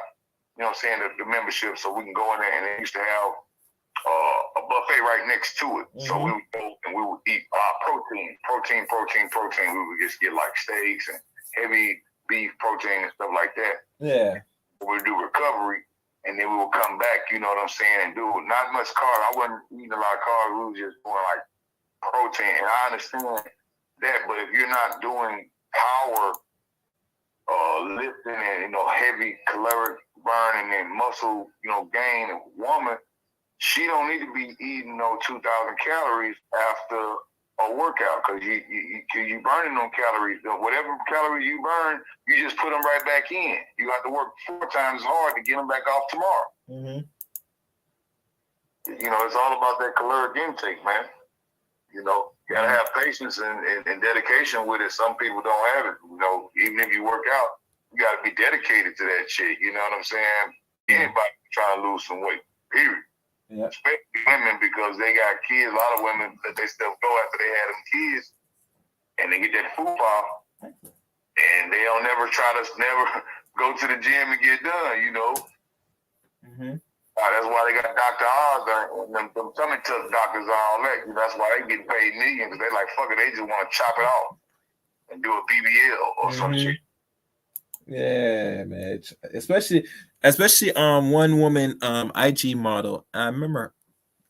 you know what I'm saying, the membership, so we can go in there, and they used to have a buffet right next to it. Mm-hmm. So we would go and we would eat protein. We would just get like steaks and heavy beef protein and stuff like that. Yeah. We would do recovery, and then we would come back, you know what I'm saying, and do not much carbs. I wasn't eating a lot of carbs. We were just doing like protein, and I understand that. But if you're not doing power lifting and heavy caloric burning and muscle gain, a woman, she don't need to be eating 2,000 calories after a workout because you burning them calories. Whatever calories you burn, you just put them right back in. You have to work 4 times as hard to get them back off tomorrow. Mm-hmm. It's all about that caloric intake, man. You gotta have patience and dedication with it. Some people don't have it. Even if you work out, you gotta be dedicated to that shit. You know what I'm saying? Anybody trying to lose some weight, period. Yeah. Especially women, because they got kids. A lot of women that they still go after they had them kids, and they get that food pop, and they don't never go to the gym and get done. Mm-hmm. That's why they got Dr. Oz and them tummy tuck doctors and all that. That's why they getting paid millions. Because they like, fuck it, they just want to chop it off and do a BBL or some shit. Yeah, man. Especially one woman IG model. I remember,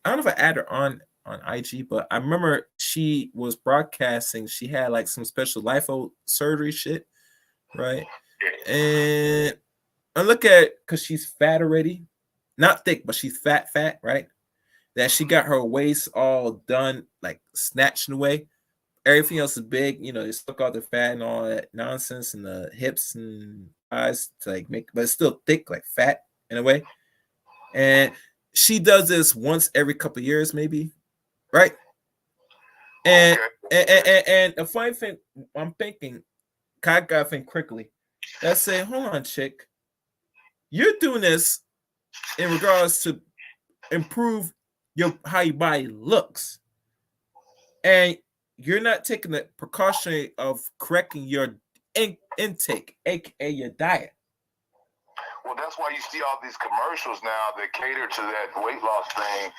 I don't know if I added her on IG, but I remember she was broadcasting. She had like some special lipo surgery shit, right? And I look at it because she's fat already. Not thick, but she's fat, right? That she got her waist all done, like snatching away. Everything else is big, they suck out the fat and all that nonsense, and the hips and thighs to like make, but it's still thick, like fat in a way. And she does this once every couple of years, maybe, right? And the funny thing, I'm thinking, I gotta think quickly. Let's say, hold on, chick, you're doing this in regards to improve how your body looks, and you're not taking the precaution of correcting your intake, aka your diet. Well, that's why you see all these commercials now that cater to that weight loss thing,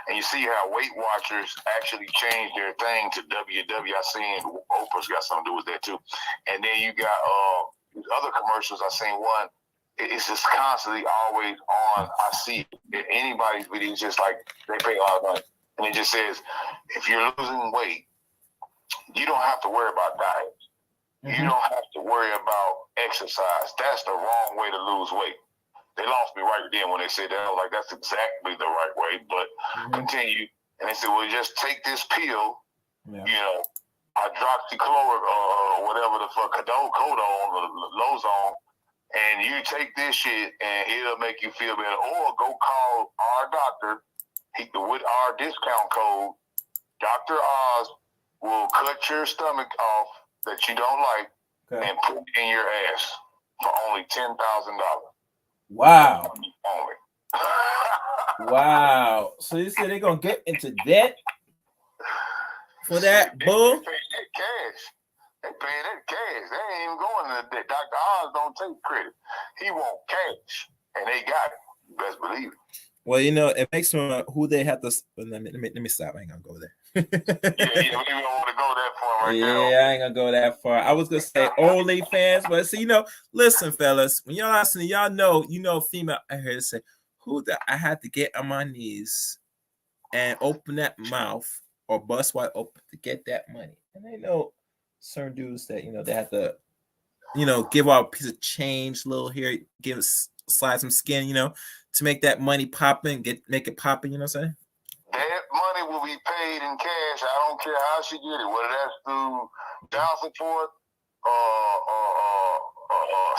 and you see how Weight Watchers actually changed their thing to WW. I seen Oprah's got something to do with that too, and then you got other commercials. I seen one. It's just constantly always on. I see it. Anybody's video, just like they pay a lot of money, and it just says, if you're losing weight, you don't have to worry about diet. Mm-hmm. You don't have to worry about exercise. That's the wrong way to lose weight. They lost me right then when they said that. I was like, that's exactly the right way. But continue. And they said, well, just take this pill, hydroxychloroquine or whatever the fuck, codone or Lozone, and you take this shit and it'll make you feel better. Or go call our doctor. With our discount code, Dr. Oz will cut your stomach off that you don't like and put it in your ass for only $10,000. Wow. Only. Wow. So you said they're going to get into debt for that bull? They pay that cash. They paying that cash. They ain't even going to debt. Dr. Oz don't take credit. He want cash. And they got it. You best believe it. Well, it makes me who they have to. Let me stop. I ain't gonna go there. We don't want to go that far right now. Yeah, I ain't gonna go that far. I was gonna say OnlyFans, but see, listen, fellas, when y'all listen, y'all know, female. I heard to say I had to get on my knees and open that mouth or bust wide open to get that money, and they know certain dudes that they have to give out a piece of change, little here, slide some skin, to make that money popping, make it popping. You know what I'm saying? That money will be paid in cash. I don't care how she get it, whether that's through child support,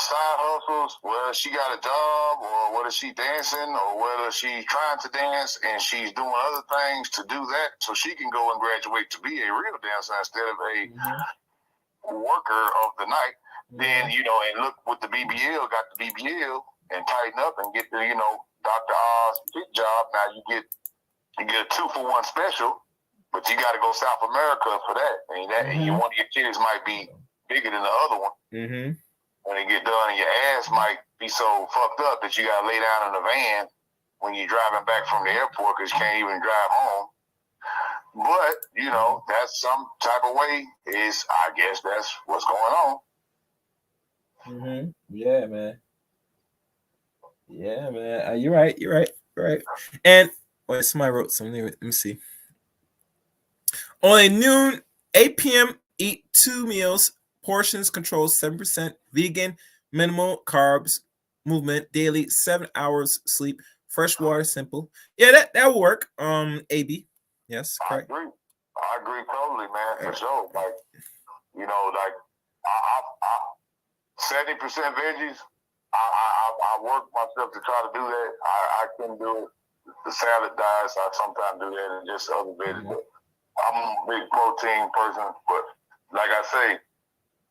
side hustles, whether she got a job, or whether she dancing, or whether she's trying to dance and she's doing other things to do that, so she can go and graduate to be a real dancer instead of a worker of the night. Then and look with the BBL, got the BBL, and tighten up and get the Dr. Oz fit job. Now you get a 2-for-1 special, but you got to go South America for that. And one of your kids might be bigger than the other one. Mm-hmm. When it get done, and your ass might be so fucked up that you got to lay down in the van when you're driving back from the airport because you can't even drive home. But, that's some type of way I guess that's what's going on. Mm-hmm. Yeah, man. Yeah, man. You're right. And wait, somebody wrote something. Let me see. Only noon, 8 p.m. Eat 2 meals. Portions control 7%. Vegan, minimal carbs. Movement daily. 7 hours sleep. Fresh water, simple. Yeah, that will work. AB. Yes, correct. I agree totally, man. For sure. Like, I 70% veggies. I work myself to try to do that. I couldn't do it. The salad diets, I sometimes do that, and just other veggies. I'm a big protein person, but like I say,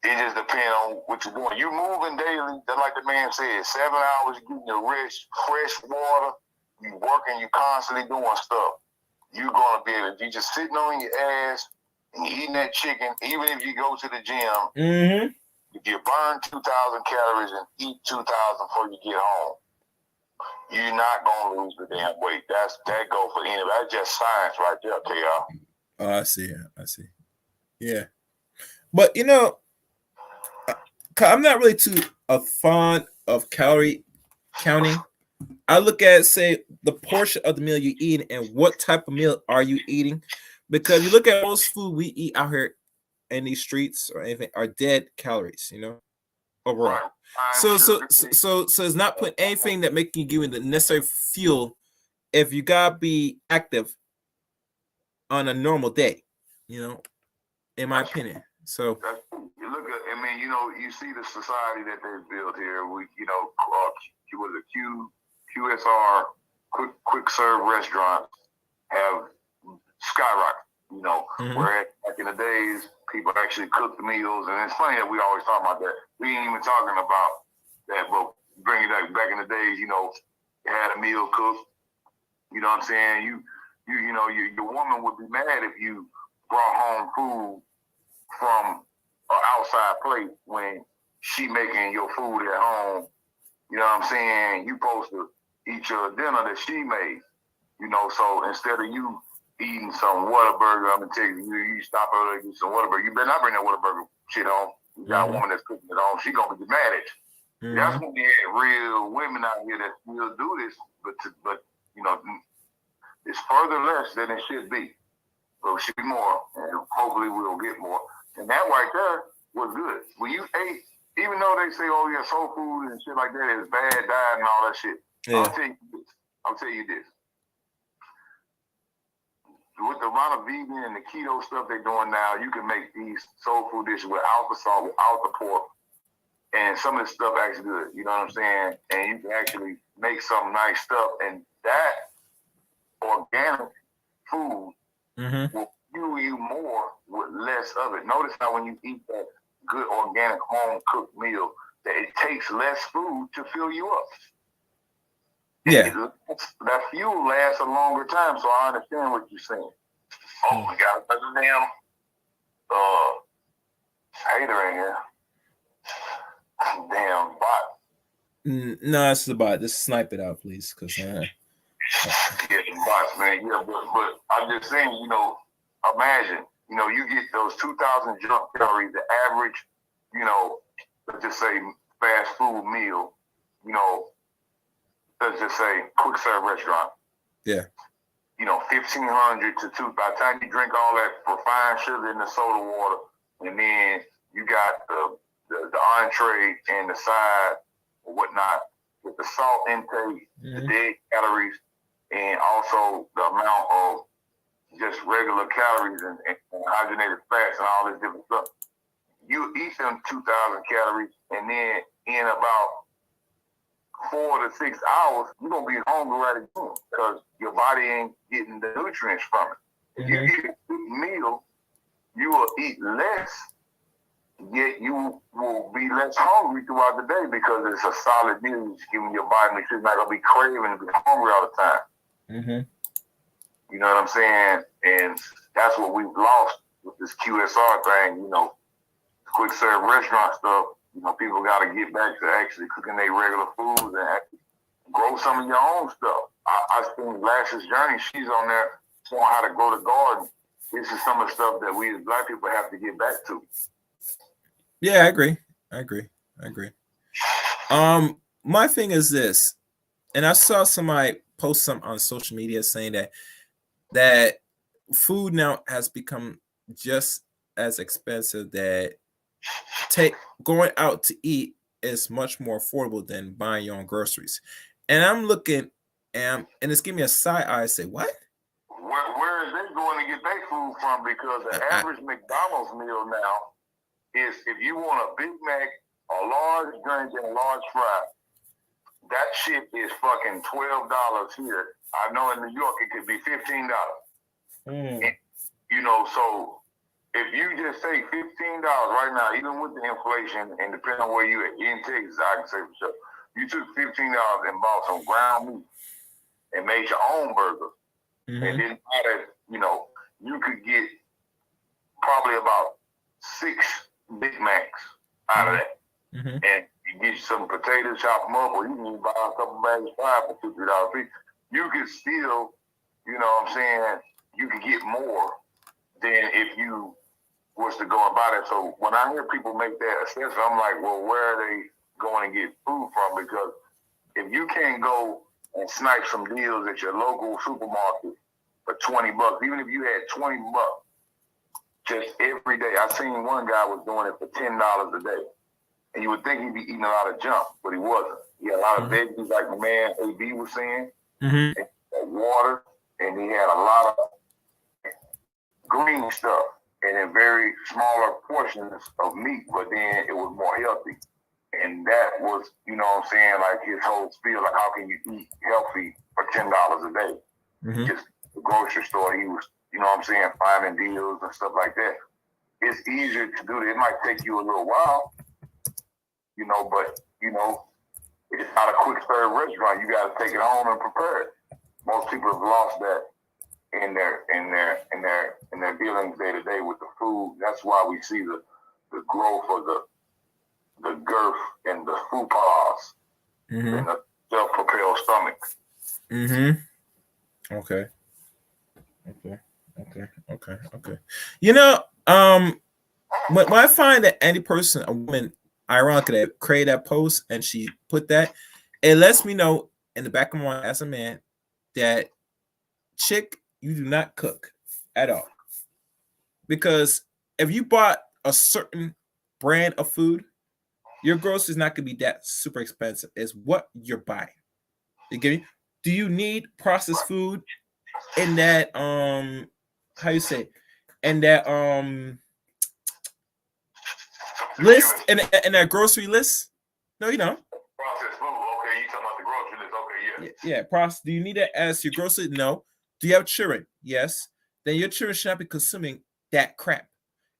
it just depends on what you're doing. You moving daily, just like the man said, 7 hours, you getting your rich, fresh water, you working, you constantly doing stuff. You're gonna be able to, you just sitting on your ass and you eating that chicken, even if you go to the gym, if you burn 2,000 calories and eat 2,000 before you get home, you're not gonna lose the damn weight. That go for anybody. That's just science right there, KR. Oh, I see. Yeah. But I'm not really too fond of calorie counting. I look at, say, the portion of the meal you eat and what type of meal are you eating. Because you look at most food we eat out here in these streets or anything are dead calories, overall. Right. So it's not putting anything that making you the necessary fuel if you gotta be active on a normal day, in my opinion. So you look at, you see the society that they've built here. We, with the QSR, quick serve restaurants have skyrocketed. Whereas back in the days, people actually cooked the meals, and it's funny that we always talk about that. We ain't even talking about that, but bring it back in the days. You had a meal cooked. You know what I'm saying? Your woman would be mad if you brought home food from an outside plate when she making your food at home. You know what I'm saying? You supposed to eat your dinner that she made. So instead of you eating some Whataburger, I'm gonna tell you, you stop over there and get some Whataburger. You better not bring that Whataburger shit home. You got a woman that's cooking it home. She gonna be mad at you. That's when you had real women out here that will do this, but it's further less than it should be. So it should be more, and hopefully we'll get more. And that right there was good. When you ate, even though they say, oh yeah, soul food and shit like that is bad diet and all that shit, I'll tell you this. With the amount of vegan and the keto stuff they're doing now, you can make these soul food dishes without the salt, without the pork, and some of this stuff actually good. You know what I'm saying? And you can actually make some nice stuff, and that organic food will fuel you more with less of it. Notice how when you eat that good organic home cooked meal, that it takes less food to fill you up. Yeah. That fuel lasts a longer time, so I understand what you're saying. Oh my God, there's a damn hater in here. Damn bot. No, it's the bot. Just snipe it out, please, because yeah, bots, man. Yeah, but I'm just saying, imagine, you get those 2,000 junk calories, the average, let's just say fast food meal, let's just say quick serve restaurant. Yeah. 1,500 to 2. By the time you drink all that refined sugar in the soda water, and then you got the entree and the side or whatnot with the salt intake, the dead calories, and also the amount of just regular calories and hydrogenated fats and all this different stuff. You eat them 2,000 calories, and then in about 4 to 6 hours, you're going to be hungry right again because your body ain't getting the nutrients from it. If you eat a meal, you will eat less, yet you will be less hungry throughout the day because it's a solid meal. It's giving your body nutrition. You're not going to be craving and be hungry all the time. You know what I'm saying? And that's what we've lost with this QSR thing, you know, quick serve restaurant stuff. You know, people got to get back to actually cooking their regular foods and actually grow some of your own stuff. I think Lash's journey, she's on there showing how to grow the garden. This is some of the stuff that we as Black people have to get back to. Yeah, I agree. My thing is this, and I saw somebody post some on social media saying that food now has become just as expensive, that going out to eat is much more affordable than buying your own groceries. And I'm looking and it's giving me a side eye. I say, what? Where is they going to get their food from? Because the average McDonald's meal now is, if you want a Big Mac, a large drink, and a large fry, that shit is fucking $12 here. I know in New York it could be $15. And, you know, so if you just say $15 right now, even with the inflation and depending on where you at in Texas, I can say for sure, you took $15 and bought some ground meat and made your own burger, and then added, you know, you could get probably about 6 Big Macs out of that. And you get some potatoes, chop them up, or you can buy a couple bags of fries for $2, $3 each. You could still, you know what I'm saying, you could get more than if you was to go and buy that. So when I hear people make that assessment, I'm like, well, where are they going to get food from? Because if you can't go and snipe some deals at your local supermarket for $20, even if you had $20 just every day. I seen one guy was doing it for $10 a day. And you would think he'd be eating a lot of junk, but he wasn't. He had a lot of veggies, like my man AB was saying, and water, and he had a lot of green stuff and in very smaller portions of meat, but then it was more healthy. And that was, you know what I'm saying, like his whole spiel, like how can you eat healthy for $10 a day? Just the grocery store, he was, you know what I'm saying, finding deals and stuff like that. It's easier to do it. It might take you a little while, you know, but, you know, it's not a quick serve restaurant. You got to take it home and prepare it. Most people have lost that in their dealings day to day with the food. That's why we see the growth of the girth and the fupas and the self-propelled stomach. Okay. You know, when I find that any person, a woman, ironically, that created that post and she put that, it lets me know in the back of my mind as a man that, chick, you do not cook at all. Because if you bought a certain brand of food, your groceries not going to be that super expensive. It's what you're buying. You get me? Do you need processed food in that how you say, in that list, in that grocery list? No, you don't. Processed food, okay, you talking about the grocery list, okay, yeah. Process. Do you need that as your grocery? No. Do you have children? Yes. Then your children should not be consuming that crap.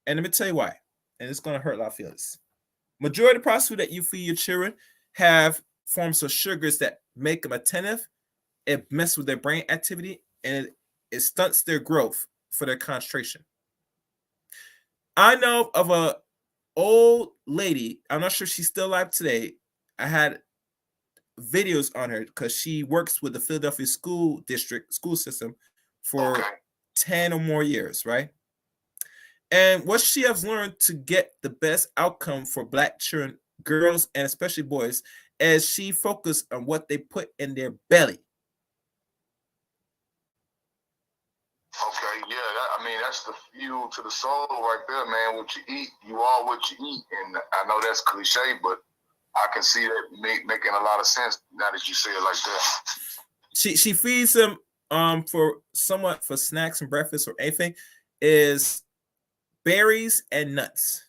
And let me tell you why. And it's gonna hurt a lot of feelings. Majority of the processed food that you feed your children have forms of sugars that make them attentive. It messes with their brain activity and it stunts their growth for their concentration. I know of a old lady. I'm not sure she's still alive today. I had videos on her because she works with the Philadelphia school system for 10 or more years, right? And what she has learned to get the best outcome for Black children, girls, and especially boys, is she focused on what they put in their belly. Okay, yeah, that's the fuel to the soul right there, man. What you eat, you are what you eat. And I know that's cliche, but I can see that making a lot of sense now that you say it like that. She feeds them for snacks and breakfast or anything is berries and nuts.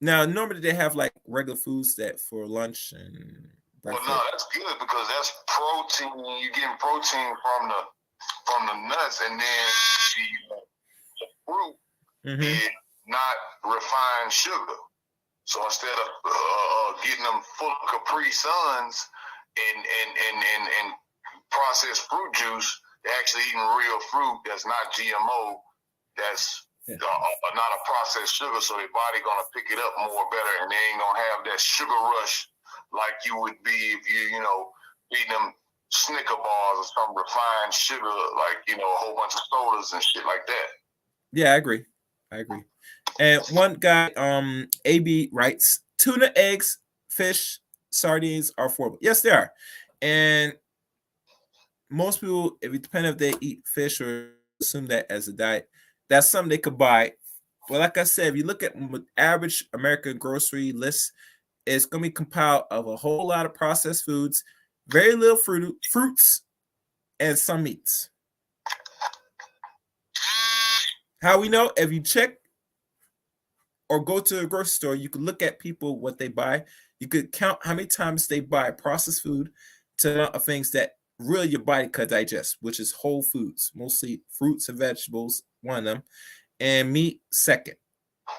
Now normally they have like regular foods that for lunch and breakfast. Well, no, that's good because that's protein. You're getting protein from the nuts, and then the fruit is not refined sugar. So instead of getting them full of Capri Suns and processed fruit juice, they're actually eating real fruit that's not GMO, that's not a processed sugar, so their body gonna pick it up more better, and they ain't gonna have that sugar rush like you would be if you eating them Snicker bars or some refined sugar, like a whole bunch of sodas and shit like that. Yeah, I agree. And one guy, AB writes, tuna, eggs, fish, sardines are affordable. Yes, they are. And most people, if it depends if they eat fish or assume that as a diet, that's something they could buy. But like I said, if you look at average American grocery list, it's going to be compiled of a whole lot of processed foods, very little fruits, and some meats. How we know? If you check or go to a grocery store, you can look at people, what they buy. You could count how many times they buy processed food to the amount of things that really your body could digest, which is whole foods, mostly fruits and vegetables, one of them, and meat second.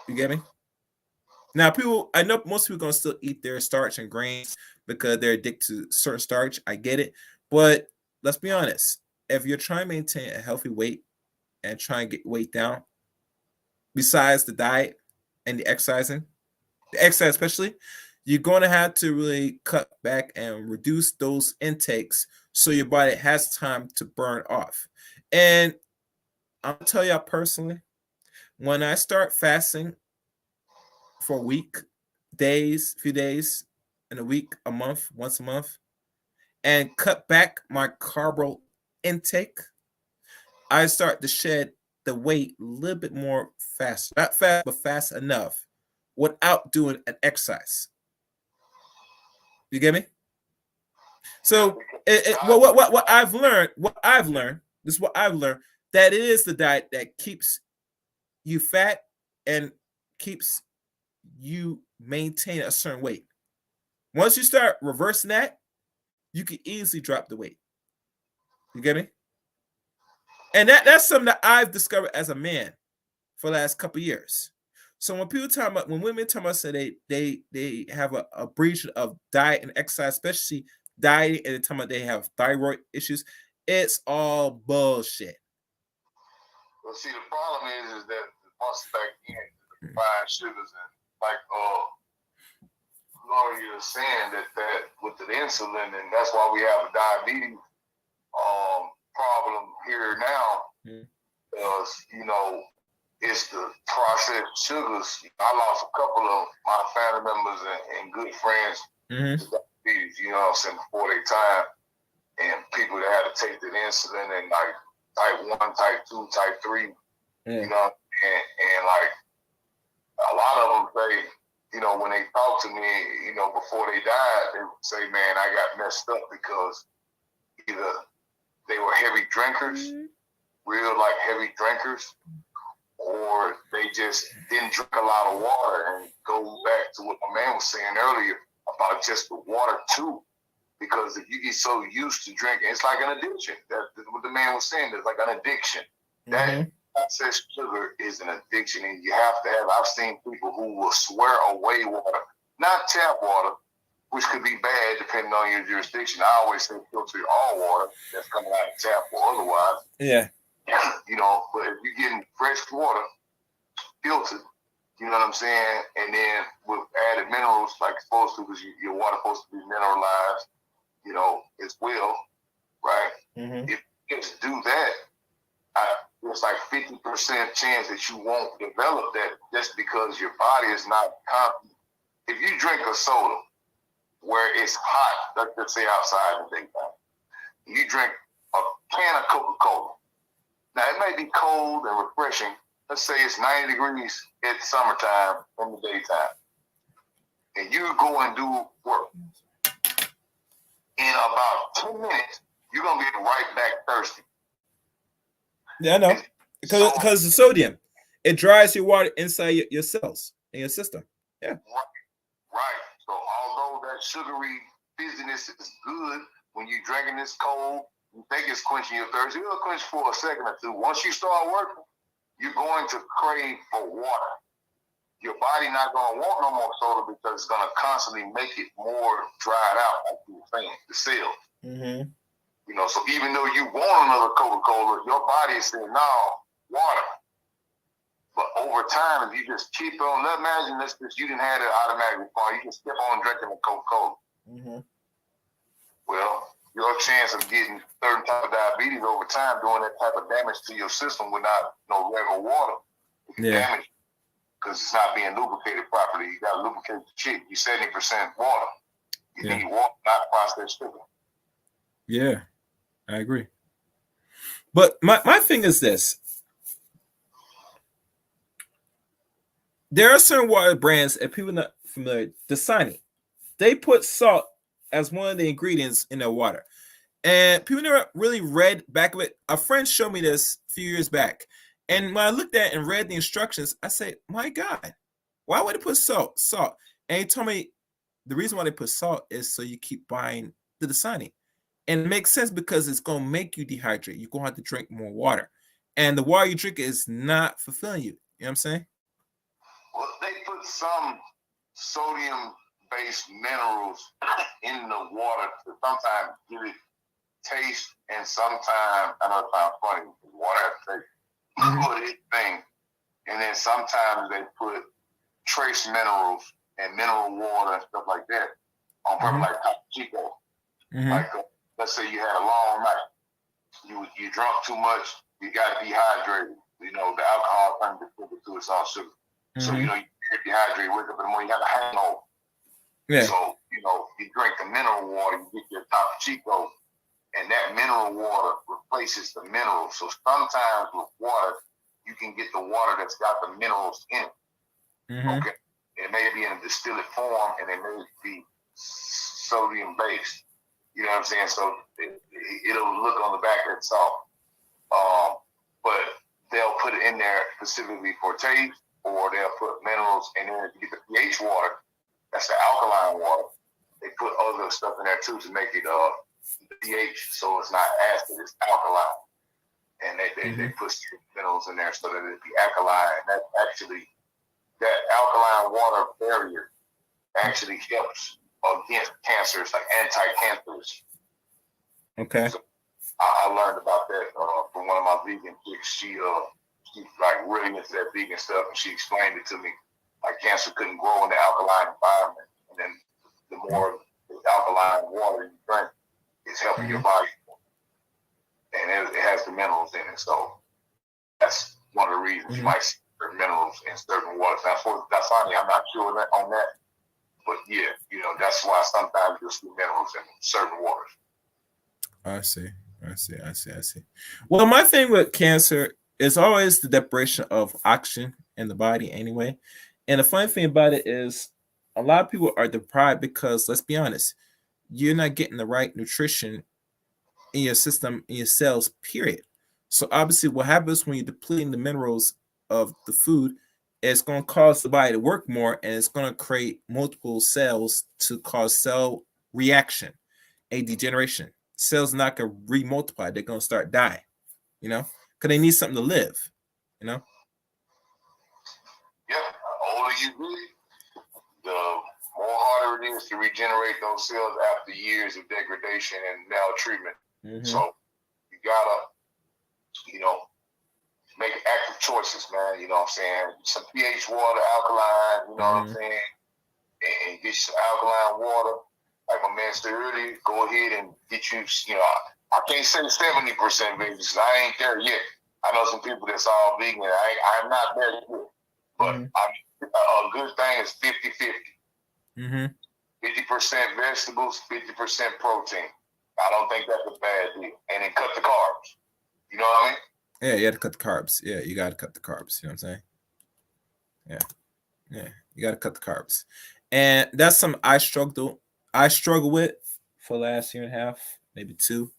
You get me? Now, I know most people are going to still eat their starch and grains because they're addicted to certain starch. I get it. But let's be honest. If you're trying to maintain a healthy weight and try and get weight down, besides the diet and the exercise especially, you're going to have to really cut back and reduce those intakes so your body has time to burn off. And I'll tell y'all personally, when I start fasting for a week, few days in a week, a month, once a month, and cut back my carbo intake, I start to shed the weight a little bit more fast. Not fast, but fast enough without doing an exercise. You get me? So what I've learned, this is what I've learned, that it is the diet that keeps you fat and keeps you maintain a certain weight. Once you start reversing that, you can easily drop the weight. You get me? And that's something that I've discovered as a man for the last couple of years. So when women talk about say they have a breach of diet and exercise, especially dieting, and the time they have thyroid issues, it's all bullshit. Well, see, the problem is that once back in the refined sugars and like Gloria is saying that with the insulin, and that's why we have a diabetes problem here now, because it's the processed sugars. I lost a couple of my family members and good friends to diabetes, before their time, and people that had to take the insulin and like type 1, type 2, type 3, and like a lot of them say, when they talk to me, before they died, they would say, man, I got messed up because either they were heavy drinkers, real like heavy drinkers, or they just didn't drink a lot of water. And go back to what my man was saying earlier about just the water too, because if you get so used to drinking, it's like an addiction. That's what the man was saying. It's like an addiction. That processed sugar is an addiction, and you have to have. I've seen people who will swear away water, not tap water, which could be bad depending on your jurisdiction. I always say filter all water that's coming out of tap or otherwise. Yeah. But if you're getting fresh water, filtered, you know what I'm saying, and then with added minerals like it's supposed to, because your water's supposed to be mineralized, as well, right? If you just do that, it's like 50% chance that you won't develop that just because your body is not confident. If you drink a soda where it's hot, let's say outside in the daytime, you drink a can of Coca-Cola, Now, it may be cold and refreshing. Let's say it's 90 degrees at summertime in the daytime. And you go and do work. In about 10 minutes, you're going to get right back thirsty. Yeah, I know. Because the sodium, it dries your water inside your cells in your system. Yeah. Right. So although that sugary fizziness is good when you're drinking this cold, you think it's quenching your thirst. It'll quench for a second or two. Once you start working, you're going to crave for water. Your body not going to want no more soda because it's going to constantly make it more dried out, like you were saying, the cells. Mm-hmm. You know, so even though you want another Coca-Cola, your body is saying, no, water. But over time, if you just keep on, imagine this, you didn't have it automatically before, you just keep on drinking the Coca-Cola. Mm-hmm. Well, your chance of getting certain type of diabetes over time, doing that type of damage to your system without no regular water, damage because it's not being lubricated properly. You got to lubricate the chick. You're 70% water. You need water, not processed sugar. Yeah, I agree. But my thing is this. There are certain water brands, and people not familiar, Dasani, they put salt as one of the ingredients in their water. And people never really read back of it. A friend showed me this a few years back. And when I looked at it and read the instructions, I said, my God, why would they put salt? And he told me the reason why they put salt is so you keep buying the Dasani. And it makes sense because it's going to make you dehydrate. You're going to have to drink more water. And the water you drink is not fulfilling you. You know what I'm saying? Well, they put some sodium-based minerals in the water to sometimes give it taste, and sometimes, I know it sounds funny, water has taste, put it thing. And then sometimes they put trace minerals and mineral water and stuff like that on purpose, like ATICLE. Like, let's say you had a long night. You drunk too much, you got dehydrated. You know, the alcohol turns to its own sugar. So, you know, you get dehydrated, wake up in the morning, you have a hangover. Yeah. So, you know, you drink the mineral water, you get your top Chico, and that mineral water replaces the minerals. So sometimes with water, you can get the water that's got the minerals in it. Okay. It may be in a distilled form, and it may be sodium based. You know what I'm saying? So it'll look on the back of itself. But they'll put it in there specifically for taste, or they'll put minerals in there to get the pH water. That's the alkaline water. They put other stuff in there too to make it pH, so it's not acid, it's alkaline. And they put minerals in there so that it be alkaline. And that actually, that alkaline water barrier actually helps against cancers, like anti-cancers. Okay. So I learned about that from one of my vegan chicks. She's like really into that vegan stuff, and she explained it to me. Like cancer couldn't grow in the alkaline environment, and then the more alkaline water you drink, it's helping your body, and it has the minerals in it. So that's one of the reasons you might see certain minerals in certain waters. Now, for Dasani, I'm not sure on that, but yeah, you know, that's why sometimes you'll see minerals in certain waters. I see. Well, my thing with cancer is always the deprivation of oxygen in the body anyway. And the funny thing about it is a lot of people are deprived because, let's be honest, you're not getting the right nutrition in your system, in your cells, period. So obviously what happens when you're depleting the minerals of the food, it's going to cause the body to work more, and it's going to create multiple cells to cause cell reaction, a degeneration. Cells not going to remultiply. They're going to start dying, you know, because they need something to live, you know. Yeah, the older you get, the more harder it is to regenerate those cells after years of degradation and maltreatment. So you gotta, you know, make active choices, man. You know what I'm saying? Some pH water, alkaline, you know what I'm saying? And get some alkaline water. Like my man said earlier, go ahead and get you, you know, I can't say 70% vegan because I ain't there yet. I know some people that's all vegan. I'm not there yet. But a good thing is 50-50. 50% vegetables, 50% protein. I don't think that's a bad deal. And then cut the carbs. You know what I mean? Yeah, you got to cut the carbs. Yeah, you got to cut the carbs. You know what I'm saying? Yeah, you got to cut the carbs, and that's something I struggle with for the last year and a half, maybe 2.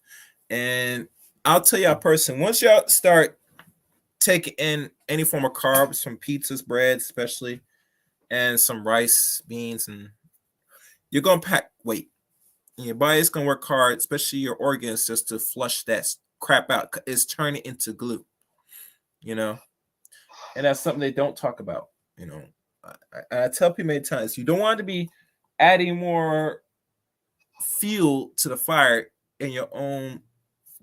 And I'll tell y'all person, once y'all start taking in any form of carbs from pizzas, bread, especially, and some rice, beans, and you're gonna pack weight. And your body's gonna work hard, especially your organs, just to flush that crap out. It's turning into glue, you know. And that's something they don't talk about. You know, I tell people many times, you don't want to be adding more fuel to the fire in your own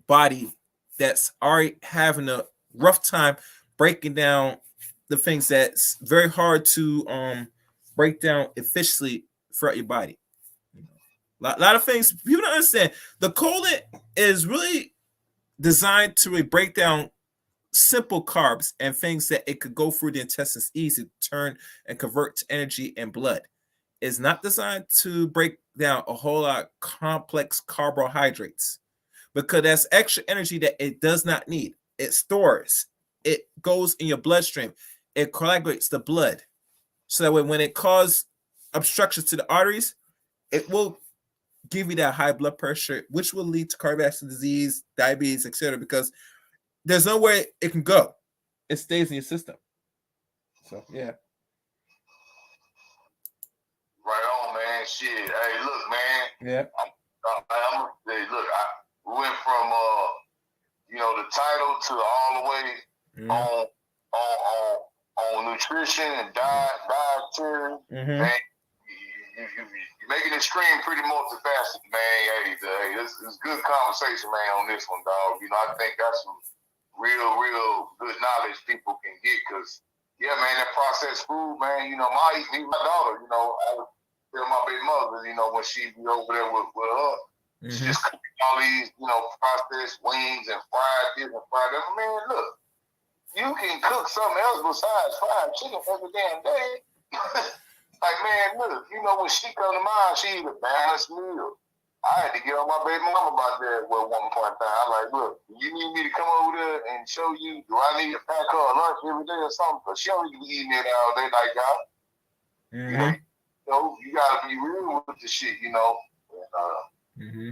body that's already having a rough time breaking down the things that's very hard to break down efficiently throughout your body. You know, a lot of things people don't understand. The colon is really designed to really break down simple carbs and things that it could go through the intestines easy to turn and convert to energy and blood. It's not designed to break down a whole lot of complex carbohydrates because that's extra energy that it does not need. It stores. It goes in your bloodstream. It coagulates the blood. So that when it causes obstructions to the arteries, it will give you that high blood pressure, which will lead to cardiovascular disease, diabetes, etc. Because there's nowhere it can go. It stays in your system. So yeah. Right on, man. Shit. Hey, look, man. Yeah. Hey, look. We went from the title to all the way on nutrition and dietary. Man, you're making it stream pretty multifaceted, man. Hey, this is good conversation, man, on this one, dog. You know, I think that's some real good knowledge people can get because, yeah, man, that processed food, man, you know, my daughter, you know, I would tell my baby mother, you know, when she be over there with her, she just cooking all these, you know, processed wings and fried this and fried that. Man, look, you can cook something else besides fried chicken every damn day. Like, man, look, you know, when she come to mine, she eat a balanced meal. I had to get on my baby mama about that at one point in time. I'm like, look, you need me to come over there and show you, do I need to pack her a lunch every day or something? Because she don't be eating it all day like y'all. You know, you got to be real with the shit, you know. And,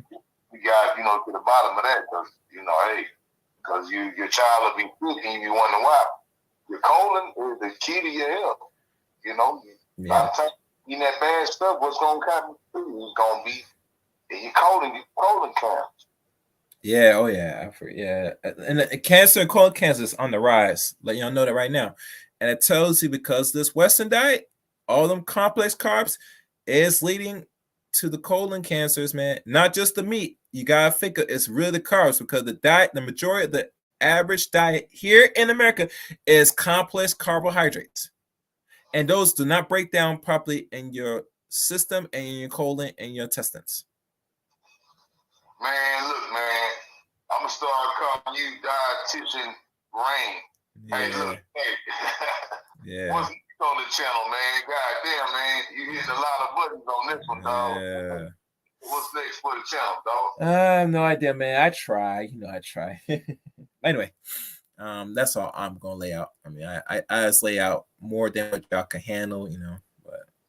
you got, you know, to the bottom of that because, you know, hey, because your child will be sick and you be wondering why. Your colon is the key to your health. You know, a lot of times eating that bad stuff, what's going to happen to you is going to be your colon cancer. Yeah, oh yeah, yeah. And cancer, colon cancer is on the rise. Let y'all know that right now. And it tells you because this Western diet, all them complex carbs, is leading to the colon cancers, man. Not just the meat. You gotta think it's really the carbs because the diet, the majority of the average diet here in America is complex carbohydrates. And those do not break down properly in your system and in your colon and your intestines. Man, look, man, I'm gonna start calling you Dietitian Rain. Yeah. Hey, look, hey. Yeah. What's next on the channel, man? God damn, man, you hitting a lot of buttons on this one, dog. Yeah. What's next for the channel, dog? I have no idea, man. I try. You know, I try. Anyway, that's all I'm gonna lay out. I mean, I just lay out more than what y'all can handle, you know.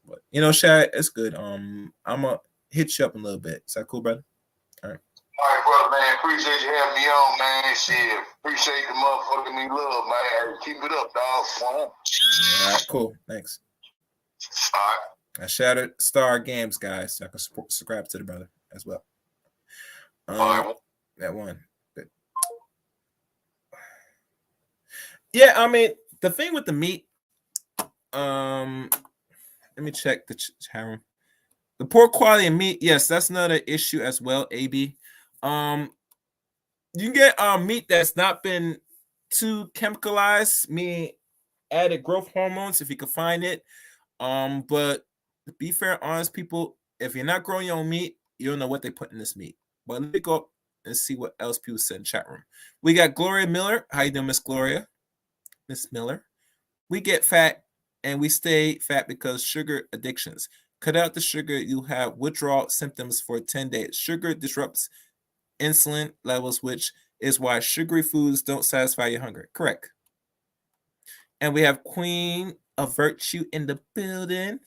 But you know, Shad, it's good. I'm gonna hit you up in a little bit. Is that cool, brother? All right. All right, brother, man. Appreciate you having me on, man. Shit, appreciate the motherfucking me love, man. Keep it up, dog. All right, cool. Thanks. All right. I Shattered Star Games, guys. So I can subscribe to the brother as well. All right. That one. But yeah, I mean, the thing with the meat, let me check the channel. The poor quality of meat, yes, that's another issue as well, AB. You can get meat that's not been too chemicalized, meaning added growth hormones if you can find it. But to be fair, honest, people, if you're not growing your own meat, you don't know what they put in this meat. But let me go and see what else people said in chat room. We got Gloria Miller. How you doing, Miss Gloria? Miss Miller. We get fat and we stay fat because sugar addictions. Cut out the sugar, you have withdrawal symptoms for 10 days. Sugar disrupts insulin levels, which is why sugary foods don't satisfy your hunger. Correct. And we have Queen of Virtue in the building.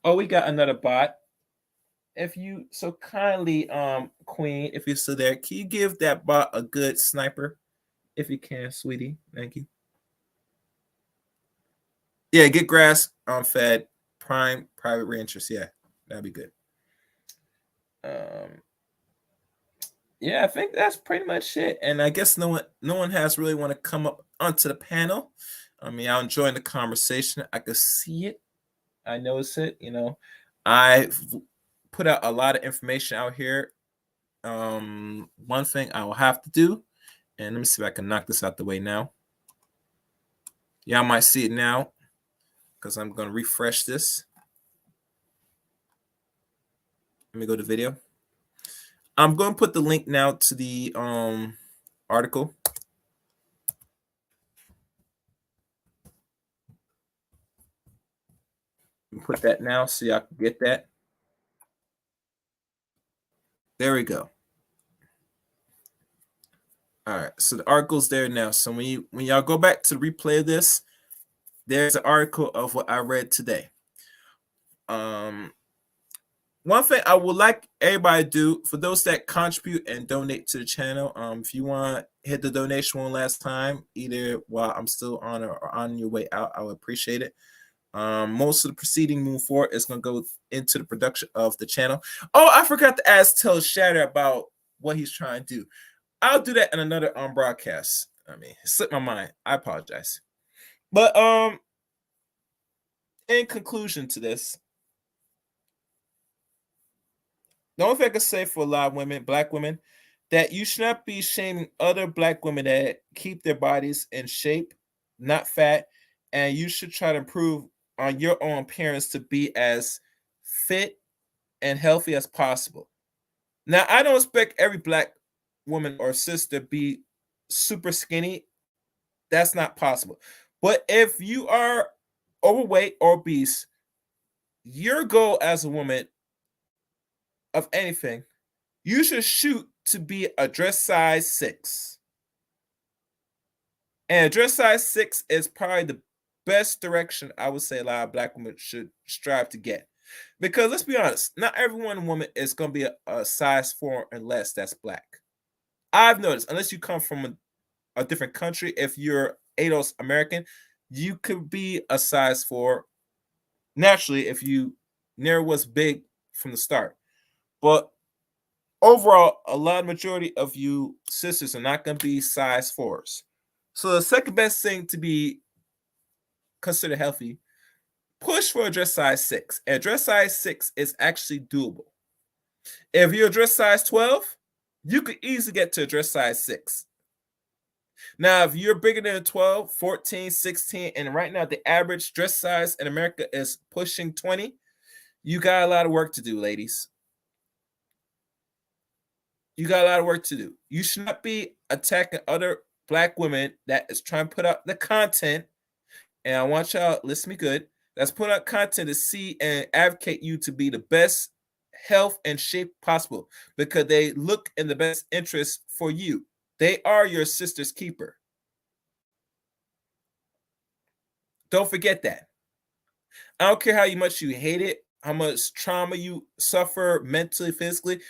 Oh, we got another bot. If you so kindly, Queen, if you're still there, can you give that bot a good sniper? If you can, sweetie. Thank you. Yeah, get grass fed, prime, private ranchers. Yeah, that'd be good. Yeah, I think that's pretty much it. And I guess no one has really want to come up onto the panel. I mean, I'm enjoying the conversation. I could see it. I notice it. You know, I've put out a lot of information out here. One thing I will have to do, and let me see if I can knock this out the way now. Y'all might see it now because I'm going to refresh this. Let me go to video. I'm going to put the link now to the article. Put that now so y'all can get that. There we go. All right, so the article's there now. So when y'all go back to the replay of this, there's an article of what I read today. One thing I would like everybody to do, for those that contribute and donate to the channel, if you want to hit the donation one last time, either while I'm still on or on your way out, I would appreciate it. Most of the proceeding move forward is going to go into the production of the channel. Oh, I forgot to ask Tell Shatter about what he's trying to do. I'll do that in another broadcast. I mean, it slipped my mind. I apologize. But in conclusion to this, the only thing I can say for a lot of women, black women, that you should not be shaming other black women that keep their bodies in shape, not fat, and you should try to improve on your own appearance to be as fit and healthy as possible. Now, I don't expect every black woman or sister to be super skinny. That's not possible. But if you are overweight or obese, your goal as a woman of anything, you should shoot to be a dress size 6. And a dress size 6 is probably the best direction I would say a lot of black women should strive to get. Because let's be honest, not every woman is going to be a size 4 and less that's black. I've noticed, unless you come from a different country, if you're ADOS American, you could be a size 4 naturally if you never was big from the start. But overall, a lot of majority of you sisters are not going to be size 4s. So the second best thing to be considered healthy, push for a dress size 6. And dress size 6 is actually doable. If you're a dress size 12, you could easily get to a dress size 6. Now, if you're bigger than 12, 14, 16, and right now the average dress size in America is pushing 20, you got a lot of work to do, ladies. You got a lot of work to do. You should not be attacking other black women that is trying to put out the content, and I want y'all listen to me good, that's put out content to see and advocate you to be the best health and shape possible because they look in the best interest for you. They are your sister's keeper. Don't forget that. I don't care how much you hate it, how much trauma you suffer mentally, physically.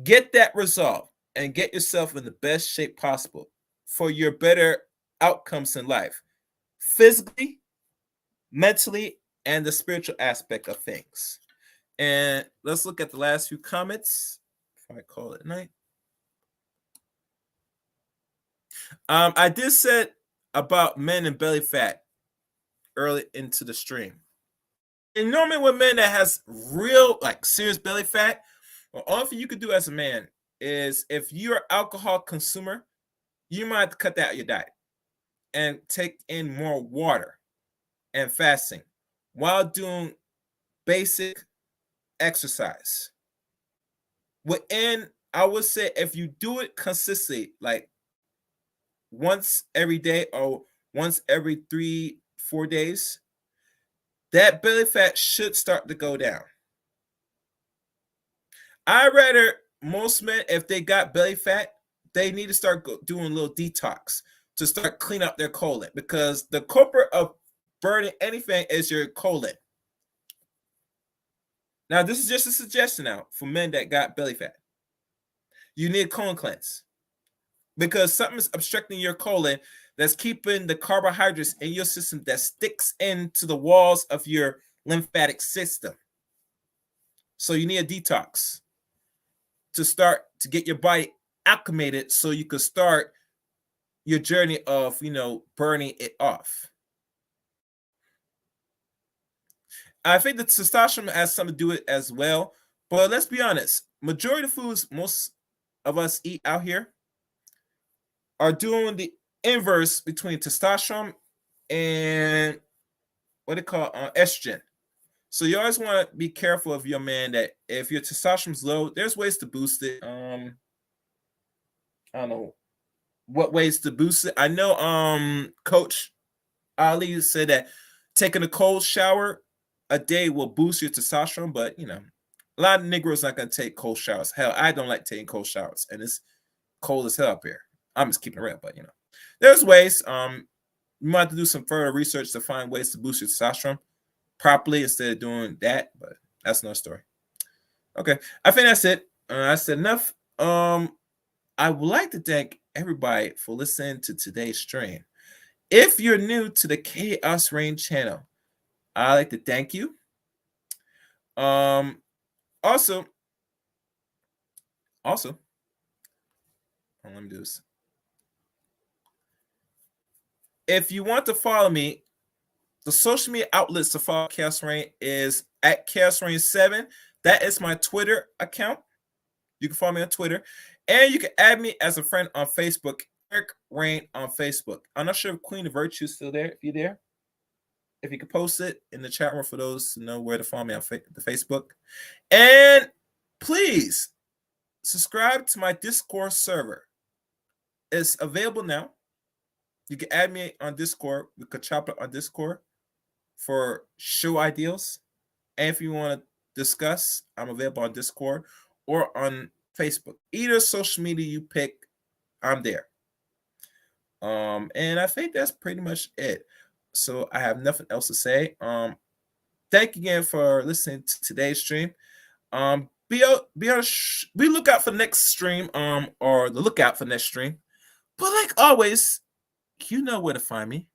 Get that resolved and get yourself in the best shape possible for your better outcomes in life, physically, mentally, and the spiritual aspect of things. And let's look at the last few comments before I call it night. I did say about men and belly fat early into the stream. And normally with men that has real, like serious belly fat, well, all thing you could do as a man is if you're an alcohol consumer, you might have to cut that out of your diet and take in more water and fasting while doing basic exercise. Within, I would say, if you do it consistently, like once every day or once every 3-4 days, that belly fat should start to go down. I'd rather most men, if they got belly fat, they need to start doing a little detox to start clean up their colon, because the culprit of burning anything is your colon. Now, this is just a suggestion now for men that got belly fat. You need a colon cleanse because something is obstructing your colon that's keeping the carbohydrates in your system that sticks into the walls of your lymphatic system. So you need a detox to start to get your body acclimated so you can start your journey of, burning it off. I think the testosterone has something to do with it as well. But let's be honest, majority of foods most of us eat out here are doing the inverse between testosterone and what they call estrogen. So you always want to be careful of your man that if your testosterone's low, there's ways to boost it. I don't know what ways to boost it. I know Coach Ali said that taking a cold shower a day will boost your testosterone, but a lot of Negroes not gonna take cold showers. Hell, I don't like taking cold showers, and it's cold as hell up here. I'm just keeping it real, but there's ways. You might have to do some further research to find ways to boost your testosterone properly instead of doing that, but that's another story. Okay, I think that's it. I said enough. I would like to thank everybody for listening to today's stream. If you're new to the Chaos Reign channel, I'd like to thank you. Also, let me do this. If you want to follow me, the social media outlets to follow Chaos Reign is at Chaos Reign 7. That is my Twitter account. You can follow me on Twitter. And you can add me as a friend on Facebook, Eric Reign on Facebook. I'm not sure if Queen of Virtue is still there. If you're there, if you could post it in the chat room for those who know where to follow me on the Facebook. And please subscribe to my Discord server. It's available now. You can add me on Discord. We could chop it on Discord for show ideals. And if you want to discuss, I'm available on Discord or on Facebook. Either social media you pick, I'm there. And I think that's pretty much it. So I have nothing else to say. Thank you again for listening to today's stream. Be look out for the next stream, or the lookout for next stream. But like always, you know where to find me.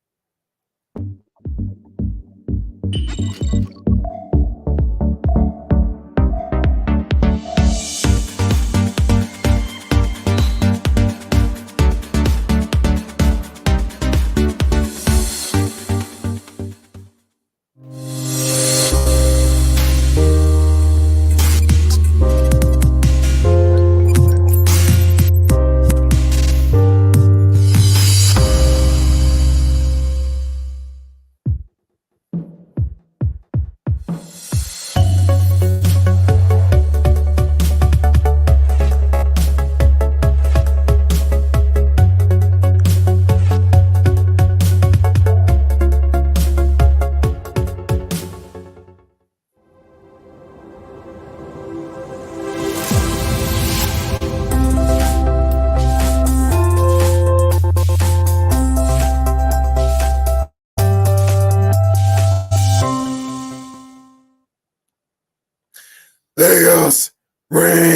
Chaos Reign.